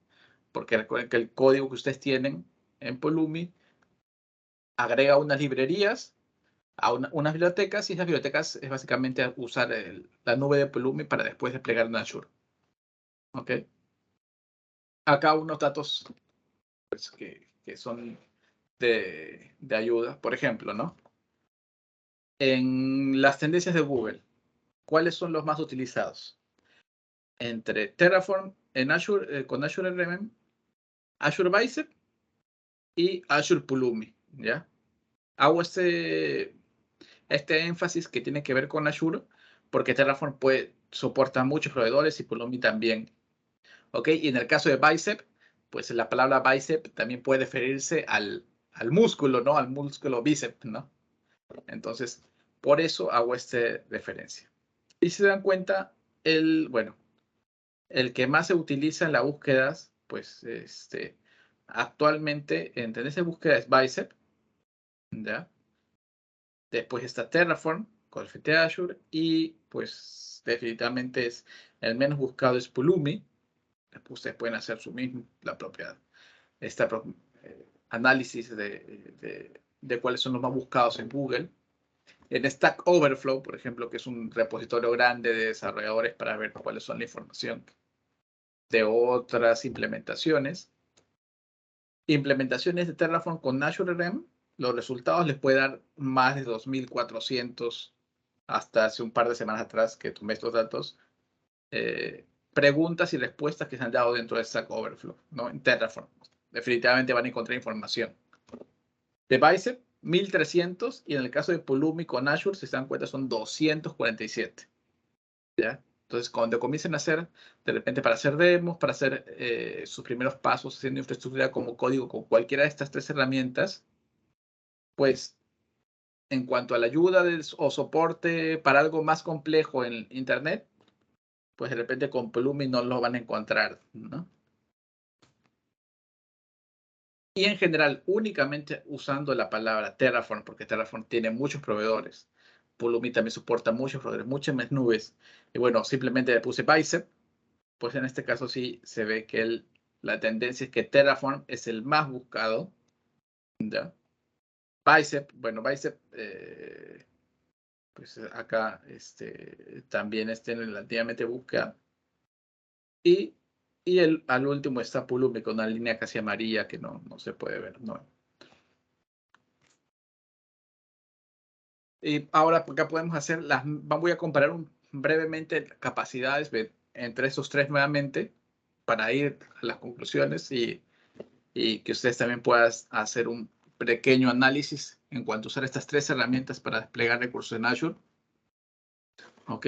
A: porque recuerden que el código que ustedes tienen en Pulumi agrega unas librerías a unas bibliotecas, y esas bibliotecas es básicamente usar la nube de Pulumi para después desplegar en Azure. ¿Ok? Acá unos datos pues, que son de ayuda. Por ejemplo, ¿no? En las tendencias de Google, ¿cuáles son los más utilizados? Entre Terraform en Azure, con Azure RM, Azure Bicep y Azure Pulumi, ¿ya? Hago este énfasis que tiene que ver con Azure porque Terraform soporta muchos proveedores y Pulumi también. ¿Ok? Y en el caso de Bicep, pues la palabra Bicep también puede referirse al músculo, ¿no? Al músculo bíceps, ¿no? Entonces, por eso hago esta referencia. Y si se dan cuenta, el que más se utiliza en las búsquedas, pues actualmente en tendencia de búsqueda es Bicep, ¿ya? Después está Terraform con el FT Azure y pues definitivamente es el menos buscado es Pulumi. Después ustedes pueden hacer su mismo, la propia análisis de cuáles son los más buscados en Google. En Stack Overflow, por ejemplo, que es un repositorio grande de desarrolladores para ver cuáles son la información de otras implementaciones. Implementaciones de Terraform con Azure RM, los resultados les puede dar más de 2.400 hasta hace un par de semanas atrás que tomé estos datos. Preguntas y respuestas que se han dado dentro de Stack Overflow, ¿no? En Terraform. Definitivamente van a encontrar información. De Bicep, 1.300 y en el caso de Pulumi con Azure, si se dan cuenta, son 247. ¿Ya? Entonces, cuando comiencen a hacer, de repente para hacer demos, para hacer sus primeros pasos haciendo infraestructura como código con cualquiera de estas tres herramientas, pues en cuanto a la ayuda o soporte para algo más complejo en Internet, pues de repente con Pulumi no lo van a encontrar, ¿no? Y en general, únicamente usando la palabra Terraform, porque Terraform tiene muchos proveedores. Pulumi también soporta muchos proveedores, muchas más nubes. Y bueno, simplemente le puse Bicep, pues en este caso sí se ve que la tendencia es que Terraform es el más buscado. ¿Ya? Bicep, bueno, Bicep, pues acá también está relativamente buscado. Y al último está Pulumi con una línea casi amarilla que no se puede ver, ¿no? Y ahora acá podemos hacer voy a comparar brevemente capacidades entre estos tres nuevamente. para ir a las conclusiones y que ustedes también puedan hacer un pequeño análisis en cuanto a usar estas 3 herramientas para desplegar recursos en Azure. ¿Ok?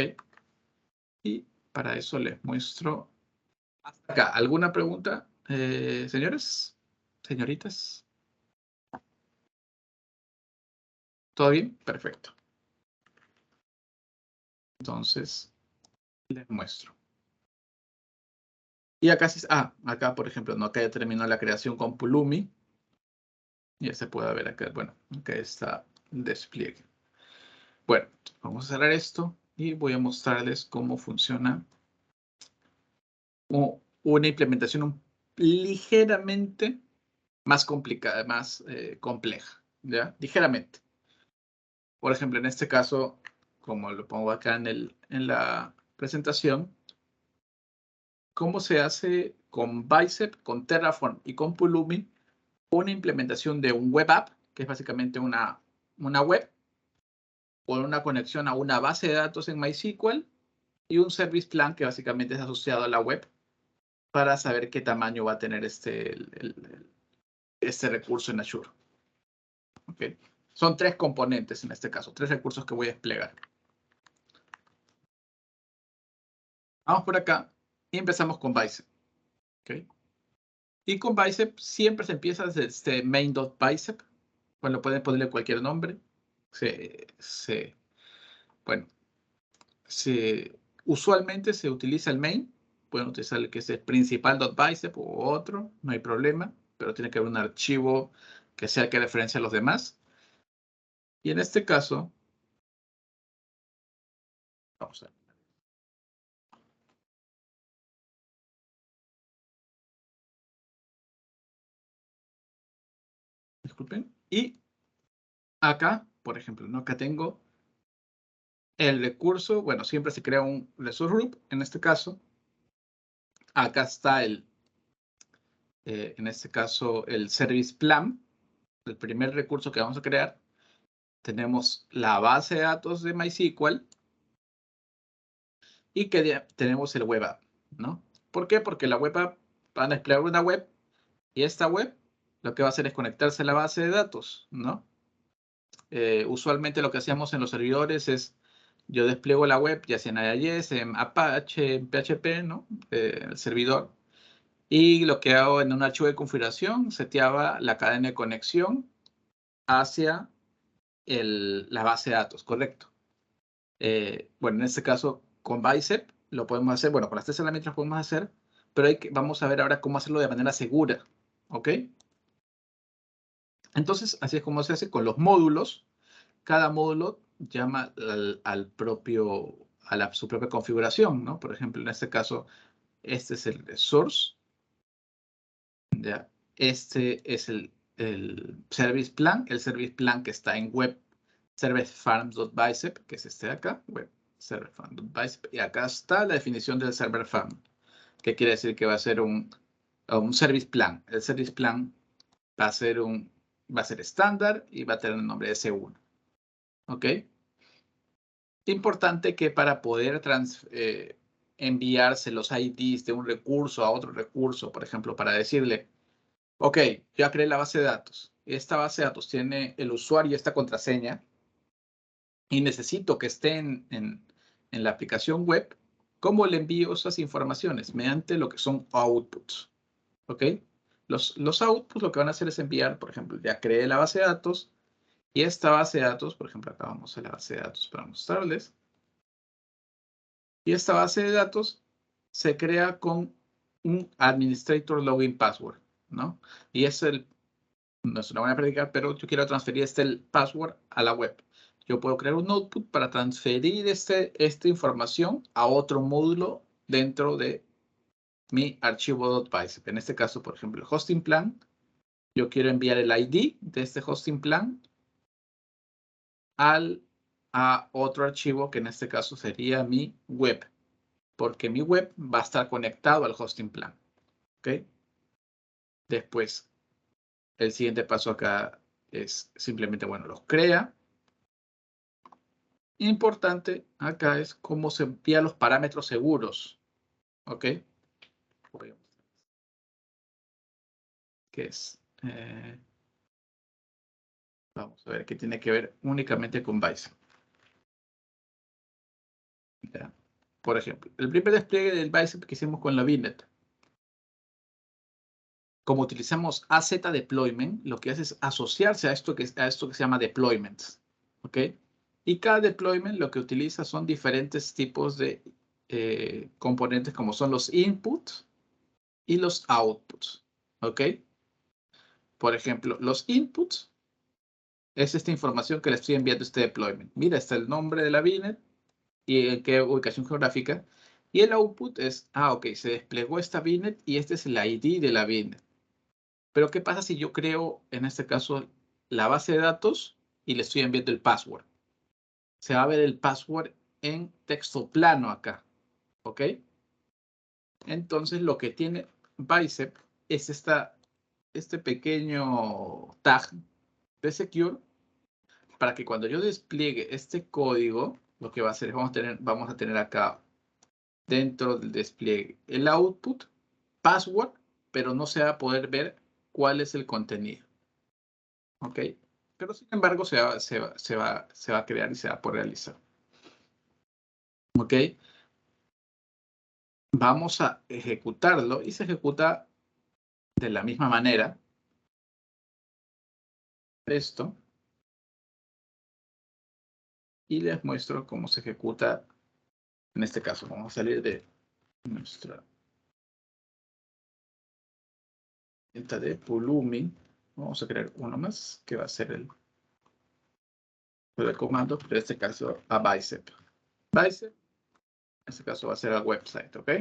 A: Y para eso les muestro hasta acá. ¿Alguna pregunta, señores? Señoritas. ¿Todo bien? Perfecto. Entonces, les muestro. Y acá, acá por ejemplo, ¿no? Acá ya terminó la creación con Pulumi. Ya se puede ver acá, bueno, acá está el despliegue. Bueno, vamos a cerrar esto y voy a mostrarles cómo funciona una implementación ligeramente más complicada, más compleja, ¿ya? Ligeramente. Por ejemplo, en este caso, como lo pongo acá en la presentación, cómo se hace con Bicep, con Terraform y con Pulumi una implementación de un web app, que es básicamente una web, con una conexión a una base de datos en MySQL y un service plan que básicamente es asociado a la web para saber qué tamaño va a tener este recurso en Azure. ¿Okay? Son 3 componentes en este caso, 3 recursos que voy a desplegar. Vamos por acá y empezamos con Bicep. ¿Okay? Y con Bicep siempre se empieza desde main.bicep. Bueno, pueden ponerle cualquier nombre. Bueno, usualmente se utiliza el main. Pueden utilizar el que es el principal.bicep u otro, no hay problema, pero tiene que haber un archivo que sea el que referencia a los demás. Y en este caso, vamos a ver. Disculpen. Y acá, por ejemplo, ¿no? Acá tengo el recurso, bueno, siempre se crea un resource group, en este caso. Acá está en este caso, el service plan, el primer recurso que vamos a crear. Tenemos la base de datos de MySQL y que tenemos el web app, ¿no? ¿Por qué? Porque la web app va a desplegar una web y esta web lo que va a hacer es conectarse a la base de datos, ¿no? Usualmente lo que hacíamos en los servidores es yo despliego la web ya sea en IIS, en Apache, en PHP, ¿no? El servidor. Y lo que hago en un archivo de configuración, seteaba la cadena de conexión hacia la base de datos, correcto. Bueno, en este caso, con Bicep lo podemos hacer, bueno, con las 3 herramientas lo podemos hacer, pero vamos a ver ahora cómo hacerlo de manera segura, ¿ok? Entonces, así es como se hace con los módulos. Cada módulo llama a su propia configuración, ¿no? Por ejemplo, en este caso, este es el source, ¿ya? Este es el service plan que está en web serverfarm.bicep, que es este de acá, web serverfarm.bicep, y acá está la definición del server farm, que quiere decir que va a ser un service plan. El service plan va a ser estándar y va a tener el nombre de S1. ¿Ok? Importante que para poder enviarse los IDs de un recurso a otro recurso, por ejemplo, para decirle, ok, ya creé la base de datos. Esta base de datos tiene el usuario y esta contraseña y necesito que esté en la aplicación web. ¿Cómo le envío esas informaciones? Mediante lo que son outputs. ¿Ok? Los outputs lo que van a hacer es enviar, por ejemplo, ya creé la base de datos y esta base de datos, por ejemplo, acá vamos a la base de datos para mostrarles. Y esta base de datos se crea con un administrator login password, ¿no? Y no es una buena práctica, pero yo quiero transferir el password a la web. Yo puedo crear un output para transferir esta información a otro módulo dentro de mi archivo.bicep. En este caso, por ejemplo, el hosting plan. Yo quiero enviar el ID de este hosting plan a otro archivo que en este caso sería mi web, porque mi web va a estar conectado al hosting plan. ¿Ok? Después, el siguiente paso acá es simplemente, bueno, los crea. Importante acá es cómo se envían los parámetros seguros. ¿Ok? Voy a que es... vamos a ver, que tiene que ver únicamente con Bicep. ¿Ya? Por ejemplo, el primer despliegue del Bicep que hicimos con la VNet. Como utilizamos AZ Deployment, lo que hace es asociarse a esto que se llama deployments. ¿Ok? Y cada deployment lo que utiliza son diferentes tipos de componentes como son los inputs y los outputs. ¿Ok? Por ejemplo, los inputs es esta información que le estoy enviando a este deployment. Mira, está el nombre de la VNet y en qué ubicación geográfica. Y el output es, ok, se desplegó esta VNet y este es el ID de la VNet. Pero ¿qué pasa si yo creo, en este caso, la base de datos y le estoy enviando el password? Se va a ver el password en texto plano acá. ¿Ok? Entonces, lo que tiene Bicep es este pequeño tag de Secure para que cuando yo despliegue este código, lo que va a hacer es vamos a tener acá dentro del despliegue el output, password, pero no se va a poder ver cuál es el contenido. ¿Ok? Pero sin embargo se va a crear y se va a poder realizar. ¿Ok? Vamos a ejecutarlo y se ejecuta de la misma manera. Esto. Y les muestro cómo se ejecuta. En este caso, vamos a salir de nuestra venta de Pulumi. Vamos a crear uno más que va a ser el comando, pero en este caso a Bicep. Bicep, en este caso va a ser al website, ¿ok?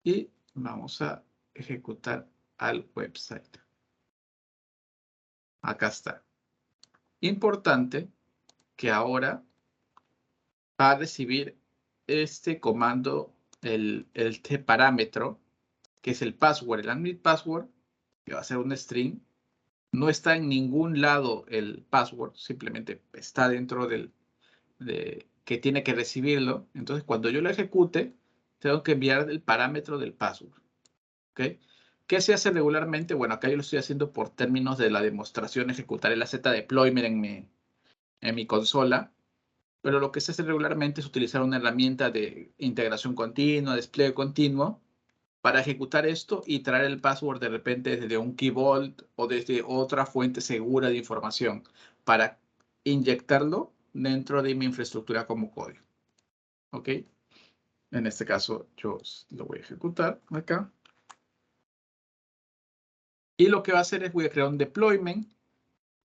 A: Y vamos a ejecutar al website. Acá está. Importante que ahora va a recibir este comando, el parámetro, que es el password, el admin password, que va a ser un string. No está en ningún lado el password, simplemente está dentro que tiene que recibirlo. Entonces, cuando yo lo ejecute, tengo que enviar el parámetro del password. ¿Ok? ¿Qué se hace regularmente? Bueno, acá yo lo estoy haciendo por términos de la demostración. Ejecutaré la Z deployment en mi consola. Pero lo que se hace regularmente es utilizar una herramienta de integración continua, despliegue continuo, para ejecutar esto y traer el password de repente desde un Key Vault o desde otra fuente segura de información para inyectarlo dentro de mi infraestructura como código. ¿Ok? En este caso yo lo voy a ejecutar acá. Y lo que va a hacer es voy a crear un deployment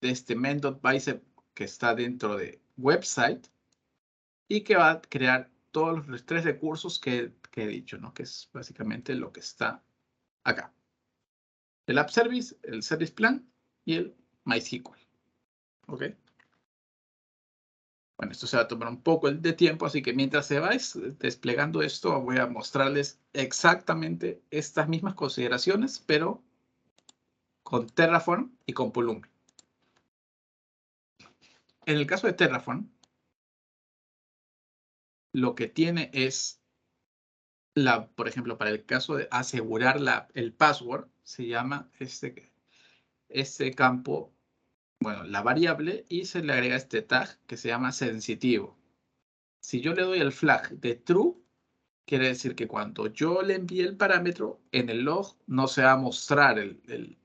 A: de este main.bicep que está dentro de website y que va a crear todos los 3 recursos que he dicho, ¿no? Que es básicamente lo que está acá. El App Service, el Service Plan y el MySQL. ¿Ok? Bueno, esto se va a tomar un poco de tiempo, así que mientras se va desplegando esto, voy a mostrarles exactamente estas mismas consideraciones, pero con Terraform y con Pulumi. En el caso de Terraform, lo que tiene es, por ejemplo, para el caso de asegurar el password, se llama este campo, bueno, la variable, y se le agrega este tag que se llama sensitivo. Si yo le doy el flag de true, quiere decir que cuando yo le envíe el parámetro, en el log no se va a mostrar el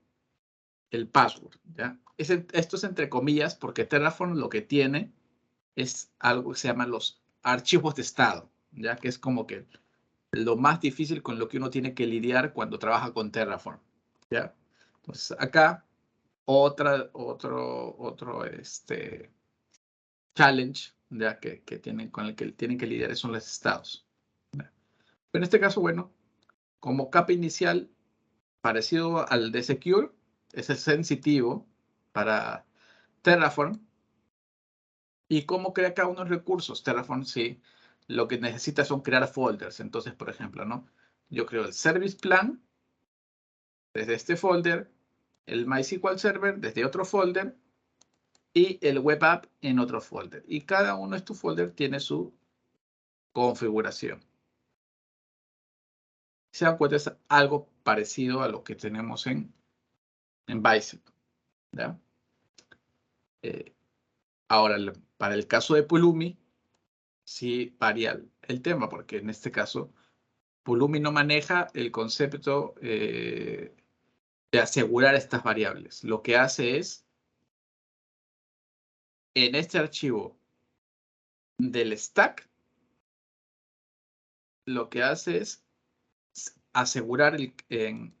A: password. ¿Ya? Esto es entre comillas porque Terraform lo que tiene es algo que se llama los archivos de estado, ya que es como que lo más difícil con lo que uno tiene que lidiar cuando trabaja con Terraform. ¿Ya? Entonces acá otro challenge ya con el que tienen que lidiar son los estados. ¿Ya? Pero en este caso, bueno, como capa inicial, parecido al de Secure, es el sensitivo para Terraform. ¿Y cómo crea cada uno de los recursos? Terraform, sí, lo que necesita son crear folders. Entonces, por ejemplo, ¿no? Yo creo el Service Plan desde este folder, el MySQL Server desde otro folder y el Web App en otro folder. Y cada uno de estos folders tiene su configuración. Se dan cuenta, es algo parecido a lo que tenemos en Bicep, ¿ya? Ahora, para el caso de Pulumi, sí varía el tema, porque en este caso, Pulumi no maneja el concepto de asegurar estas variables. Lo que hace es, en este archivo del stack, lo que hace es asegurar en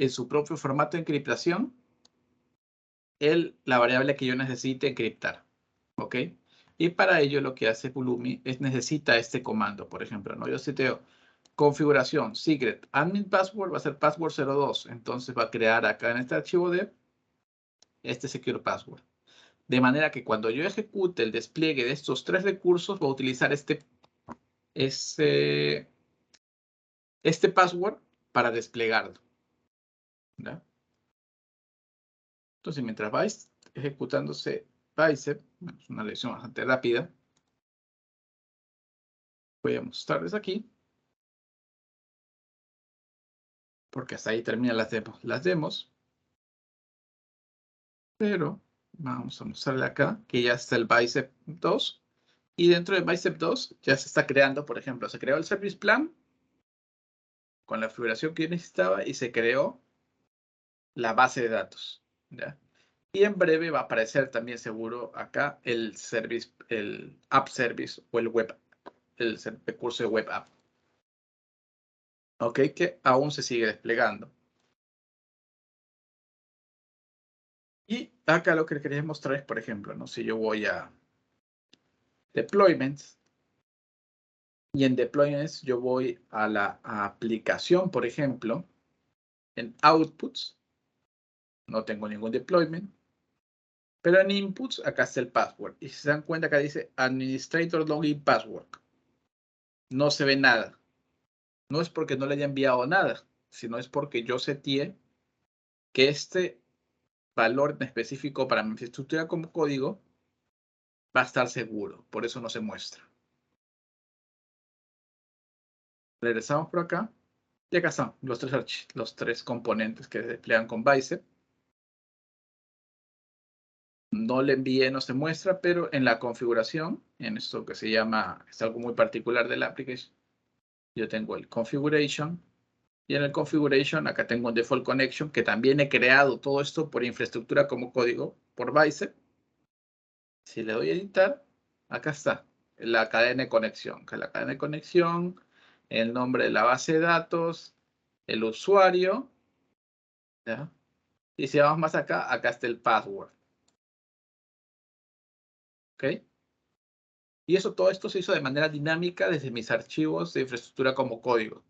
A: su propio formato de encriptación la variable que yo necesite encriptar. ¿Ok? Y para ello lo que hace Pulumi es necesita este comando. Por ejemplo, ¿no? Yo seteo configuración, secret, admin password va a ser password 02. Entonces va a crear acá en este archivo de este secure password. De manera que cuando yo ejecute el despliegue de estos 3 recursos, voy a utilizar este password para desplegarlo. ¿Ya? Entonces, mientras va ejecutándose Bicep, es una lección bastante rápida, voy a mostrarles aquí, porque hasta ahí terminan las demos. Pero vamos a mostrarle acá que ya está el Bicep 2. Y dentro de Bicep 2 ya se está creando, por ejemplo, se creó el Service Plan con la configuración que yo necesitaba y se creó la base de datos. ¿Ya? Y en breve va a aparecer también seguro acá el App Service o el recurso de Web App. Ok, que aún se sigue desplegando. Y acá lo que quería mostrar es, por ejemplo, ¿no? Si yo voy a Deployments, y en Deployments yo voy a la aplicación, por ejemplo, en Outputs, no tengo ningún deployment, pero en Inputs acá está el password. Y si se dan cuenta acá dice Administrator Login Password. No se ve nada. No es porque no le haya enviado nada, sino es porque yo seteé que este valor en específico para mi infraestructura como código va a estar seguro. Por eso no se muestra. Regresamos por acá. Y acá están los tres componentes que se desplegan con Bicep. No le envié, no se muestra, pero en la configuración, en esto que se llama, es algo muy particular de la aplicación, yo tengo el configuration, y en el configuration acá tengo un default connection, que también he creado todo esto por infraestructura como código, por Bicep. Si le doy a editar, acá está, la cadena de conexión, que es la cadena de conexión, el nombre de la base de datos, el usuario, ¿ya? Y si vamos más acá, acá está el password. ¿Ok? Y todo esto se hizo de manera dinámica desde mis archivos de infraestructura como código.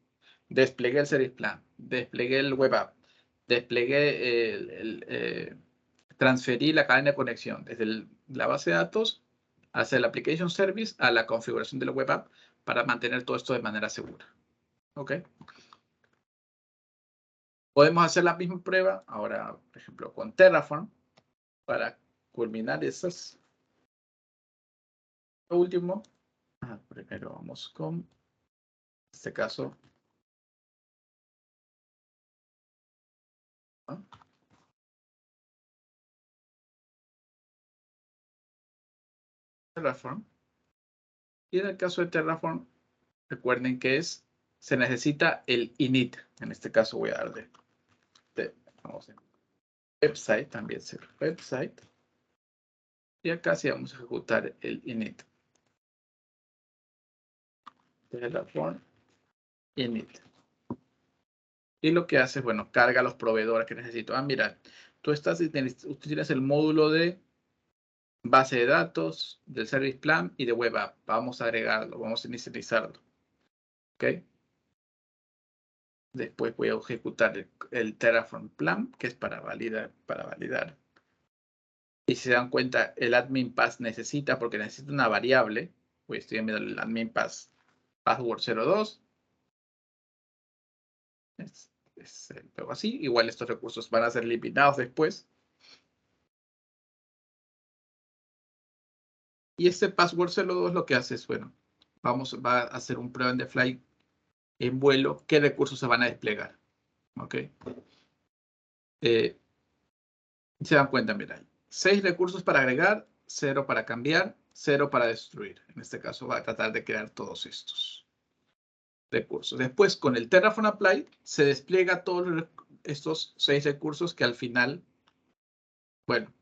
A: Desplegué el Service Plan, desplegué el Web App, desplegué transferí la cadena de conexión desde la base de datos hacia el Application Service a la configuración del Web App para mantener todo esto de manera segura. ¿Ok? Podemos hacer la misma prueba ahora, por ejemplo, con Terraform para culminar esas. Lo último, primero vamos con, en este caso, ¿no? Terraform. Y en el caso de Terraform, recuerden que se necesita el init. En este caso voy a darle, vamos a website, también ser website. Y acá sí vamos a ejecutar el init. Terraform init. Y lo que hace es, bueno, carga los proveedores que necesito. Mira, tú tienes el módulo de base de datos, del Service Plan y de Web App. Vamos a agregarlo, vamos a inicializarlo. ¿Ok? Después voy a ejecutar el Terraform Plan, que es para validar. Y si se dan cuenta, el admin pass necesita, porque necesita una variable. Pues estoy enviando el admin pass password 02. Luego así. Igual estos recursos van a ser eliminados después. Y este password 02 lo que hace es, bueno, va a hacer un prueba en the fly en vuelo, qué recursos se van a desplegar. ¿Ok? Se dan cuenta, mira, 6 recursos para agregar, 0 para cambiar, 0 para destruir. En este caso va a tratar de crear todos estos recursos. Después, con el Terraform Apply, se despliega todos estos 6 recursos que al final, bueno,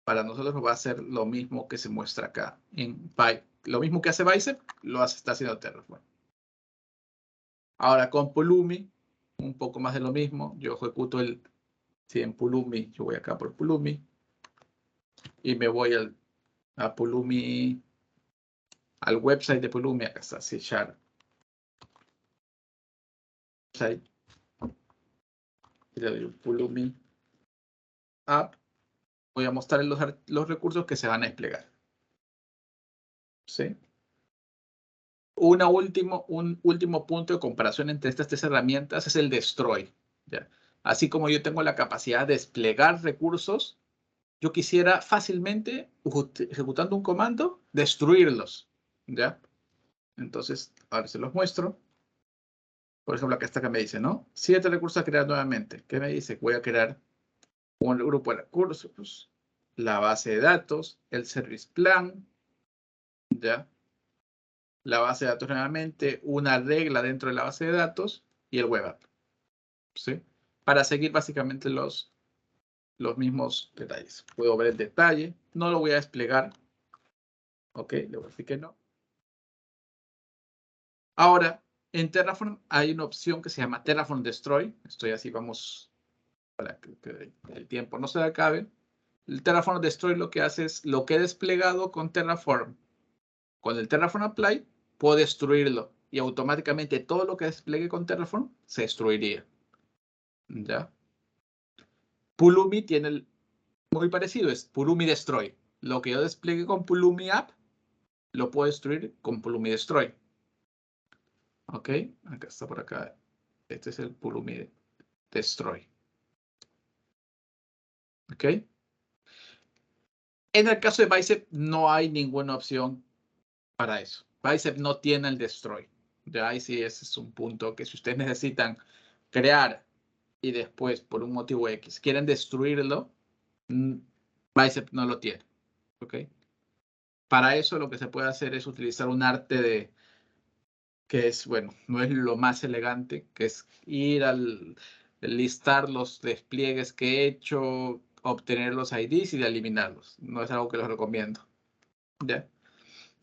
A: para nosotros va a ser lo mismo que se muestra acá en lo mismo que hace Bicep, está haciendo Terraform. Ahora con Pulumi, un poco más de lo mismo. Yo ejecuto en Pulumi, yo voy acá por Pulumi y me voy a Pulumi, al website de Pulumi, acá está, C#. Y le doy un Pulumi app. Voy a mostrar los recursos que se van a desplegar. ¿Sí? Un último punto de comparación entre estas 3 herramientas es el destroy. ¿Ya? Así como yo tengo la capacidad de desplegar recursos, yo quisiera fácilmente, ejecutando un comando, destruirlos. ¿Ya? Entonces, ahora se los muestro. Por ejemplo, acá está que me dice, ¿no? 7 recursos a crear nuevamente. ¿Qué me dice? Voy a crear un grupo de recursos, la base de datos, el service plan, ¿ya? La base de datos nuevamente, una regla dentro de la base de datos y el web app, ¿sí? Para seguir básicamente los mismos detalles. Puedo ver el detalle, no lo voy a desplegar. Ok, le voy a decir que no. Ahora, en Terraform hay una opción que se llama Terraform Destroy. Estoy así, vamos, para que el tiempo no se acabe. El Terraform Destroy lo que hace es lo que he desplegado con Terraform. Con el Terraform Apply, puedo destruirlo y automáticamente todo lo que desplegue con Terraform se destruiría. ¿Ya? Pulumi tiene muy parecido, es Pulumi Destroy. Lo que yo despliegue con Pulumi App, lo puedo destruir con Pulumi Destroy. ¿Ok? Acá está por acá. Este es el Pulumi Destroy. ¿Ok? En el caso de Bicep, no hay ninguna opción para eso. Bicep no tiene el Destroy. Ya ahí sí, ese es un punto que si ustedes necesitan crear y después, por un motivo X, quieren destruirlo, Bicep no lo tiene. ¿Ok? Para eso lo que se puede hacer es utilizar un arte que es, bueno, no es lo más elegante, que es ir al listar los despliegues que he hecho, obtener los IDs y eliminarlos. No es algo que les recomiendo. ¿Ya?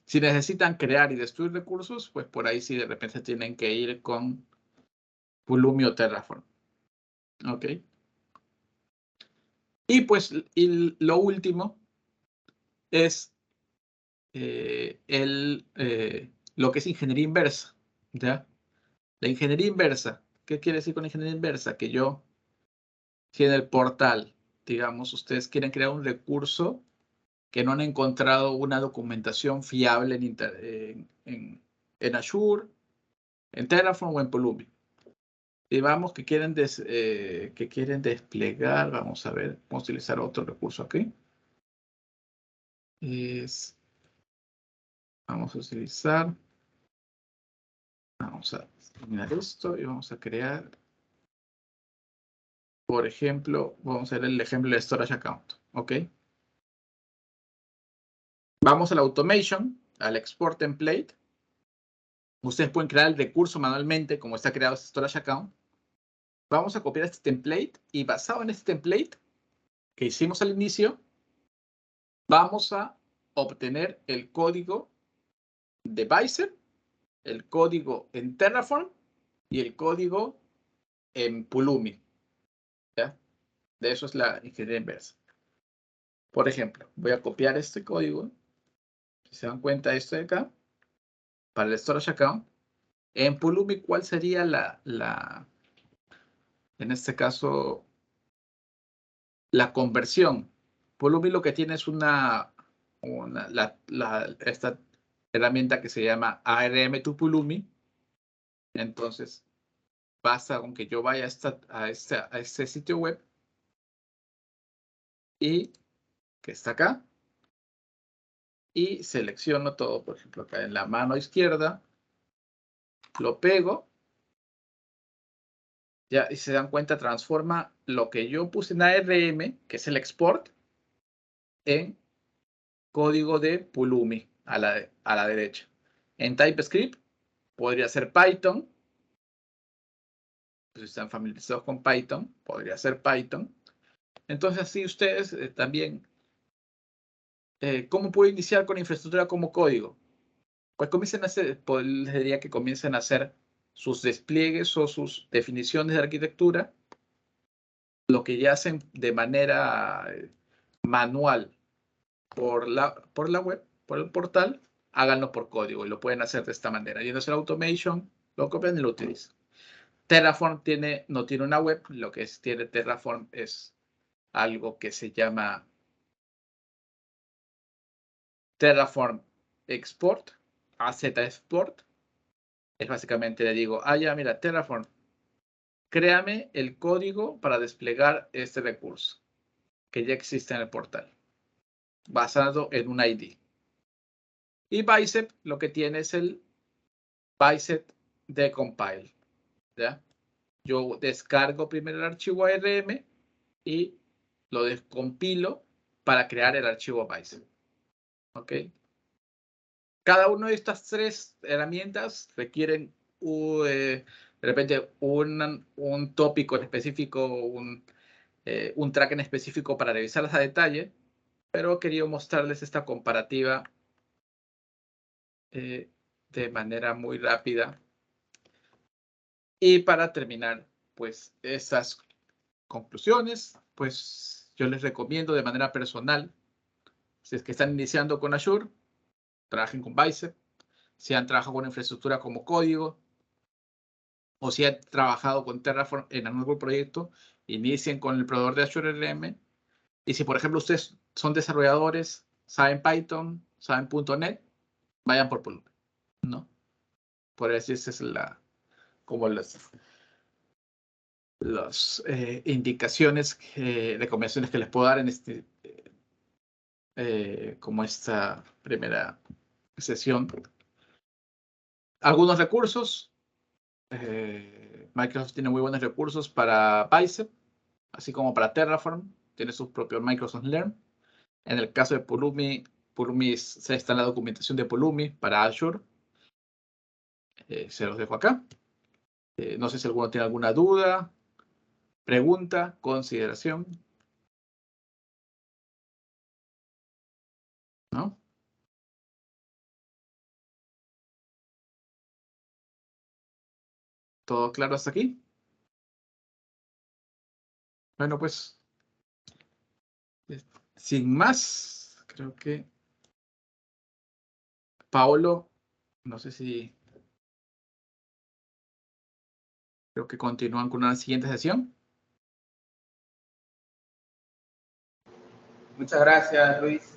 A: Si necesitan crear y destruir recursos, pues por ahí sí de repente tienen que ir con Pulumi o Terraform. ¿Ok? Y pues lo último es lo que es ingeniería inversa. ¿Ya? La ingeniería inversa. ¿Qué quiere decir con ingeniería inversa? Que si en el portal, digamos, ustedes quieren crear un recurso que no han encontrado una documentación fiable en Azure, en Terraform o en Pulumi. Digamos que quieren desplegar, vamos a ver, vamos a utilizar otro recurso aquí. Vamos a utilizar, vamos a eliminar esto y vamos a crear, por ejemplo, vamos a ver el ejemplo de Storage Account, ¿ok? Vamos a la Automation, al Export Template. Ustedes pueden crear el recurso manualmente, como está creado este Storage Account. Vamos a copiar este template y basado en este template que hicimos al inicio, vamos a obtener el código de Bicep, el código en Terraform y el código en Pulumi. ¿Ya? De eso es la ingeniería inversa. Por ejemplo, voy a copiar este código. Si se dan cuenta, esto de acá, para el Storage Account. En Pulumi, ¿cuál sería en este caso, la conversión? Pulumi lo que tiene es esta herramienta que se llama ARM to Pulumi. Entonces, basta con que yo vaya a este sitio web y que está acá y selecciono todo, por ejemplo, acá en la mano izquierda, lo pego Ya, y se dan cuenta, transforma lo que yo puse en ARM, que es el export, en código de Pulumi a la derecha. En TypeScript podría ser Python. Si están familiarizados con Python, podría ser Python. Entonces, así ustedes también, ¿cómo puedo iniciar con infraestructura como código? Pues comiencen a hacer, pues, les diría que comiencen a hacer sus despliegues o sus definiciones de arquitectura, lo que ya hacen de manera manual por la web, por el portal, háganlo por código y lo pueden hacer de esta manera. Y en hacer automation, lo copian y lo utilizan. Terraform no tiene una web, lo que tiene Terraform es algo que se llama Terraform Export, AZ Export. Es básicamente, le digo, ya, mira, Terraform, créame el código para desplegar este recurso que ya existe en el portal, basado en un ID. Y Bicep lo que tiene es el Bicep Decompile, ¿ya? Yo descargo primero el archivo ARM y lo descompilo para crear el archivo Bicep. ¿Ok? Cada una de estas tres herramientas requieren de repente un tópico en específico, un track en específico para revisarlas a detalle, pero quería mostrarles esta comparativa de manera muy rápida. Y para terminar, pues, estas conclusiones, pues, yo les recomiendo de manera personal, si es que están iniciando con Azure, trabajen con Bicep. Si han trabajado con infraestructura como código, o si han trabajado con Terraform en algún proyecto, inicien con el proveedor de Azure RM. Y si, por ejemplo, ustedes son desarrolladores, saben Python, saben .NET, vayan por Pulumi, ¿no? Por eso esa es como las indicaciones, recomendaciones que les puedo dar en como esta primera sesión. Algunos recursos. Microsoft tiene muy buenos recursos para Bicep, así como para Terraform. Tiene sus propios Microsoft Learn. En el caso de Pulumi, se está en la documentación de Pulumi para Azure. Se los dejo acá. No sé si alguno tiene alguna duda, pregunta, consideración. ¿No? ¿Todo claro hasta aquí? Bueno, pues, sin más, creo que Paolo, no sé si creo que continúan con una siguiente sesión.
B: Muchas gracias, Luis.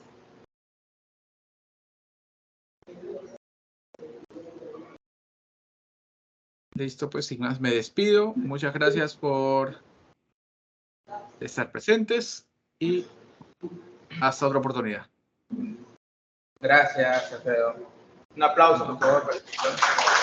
A: Listo, pues sin más me despido. Muchas gracias por estar presentes y hasta otra oportunidad.
B: Gracias, Alfredo. Un aplauso, por favor.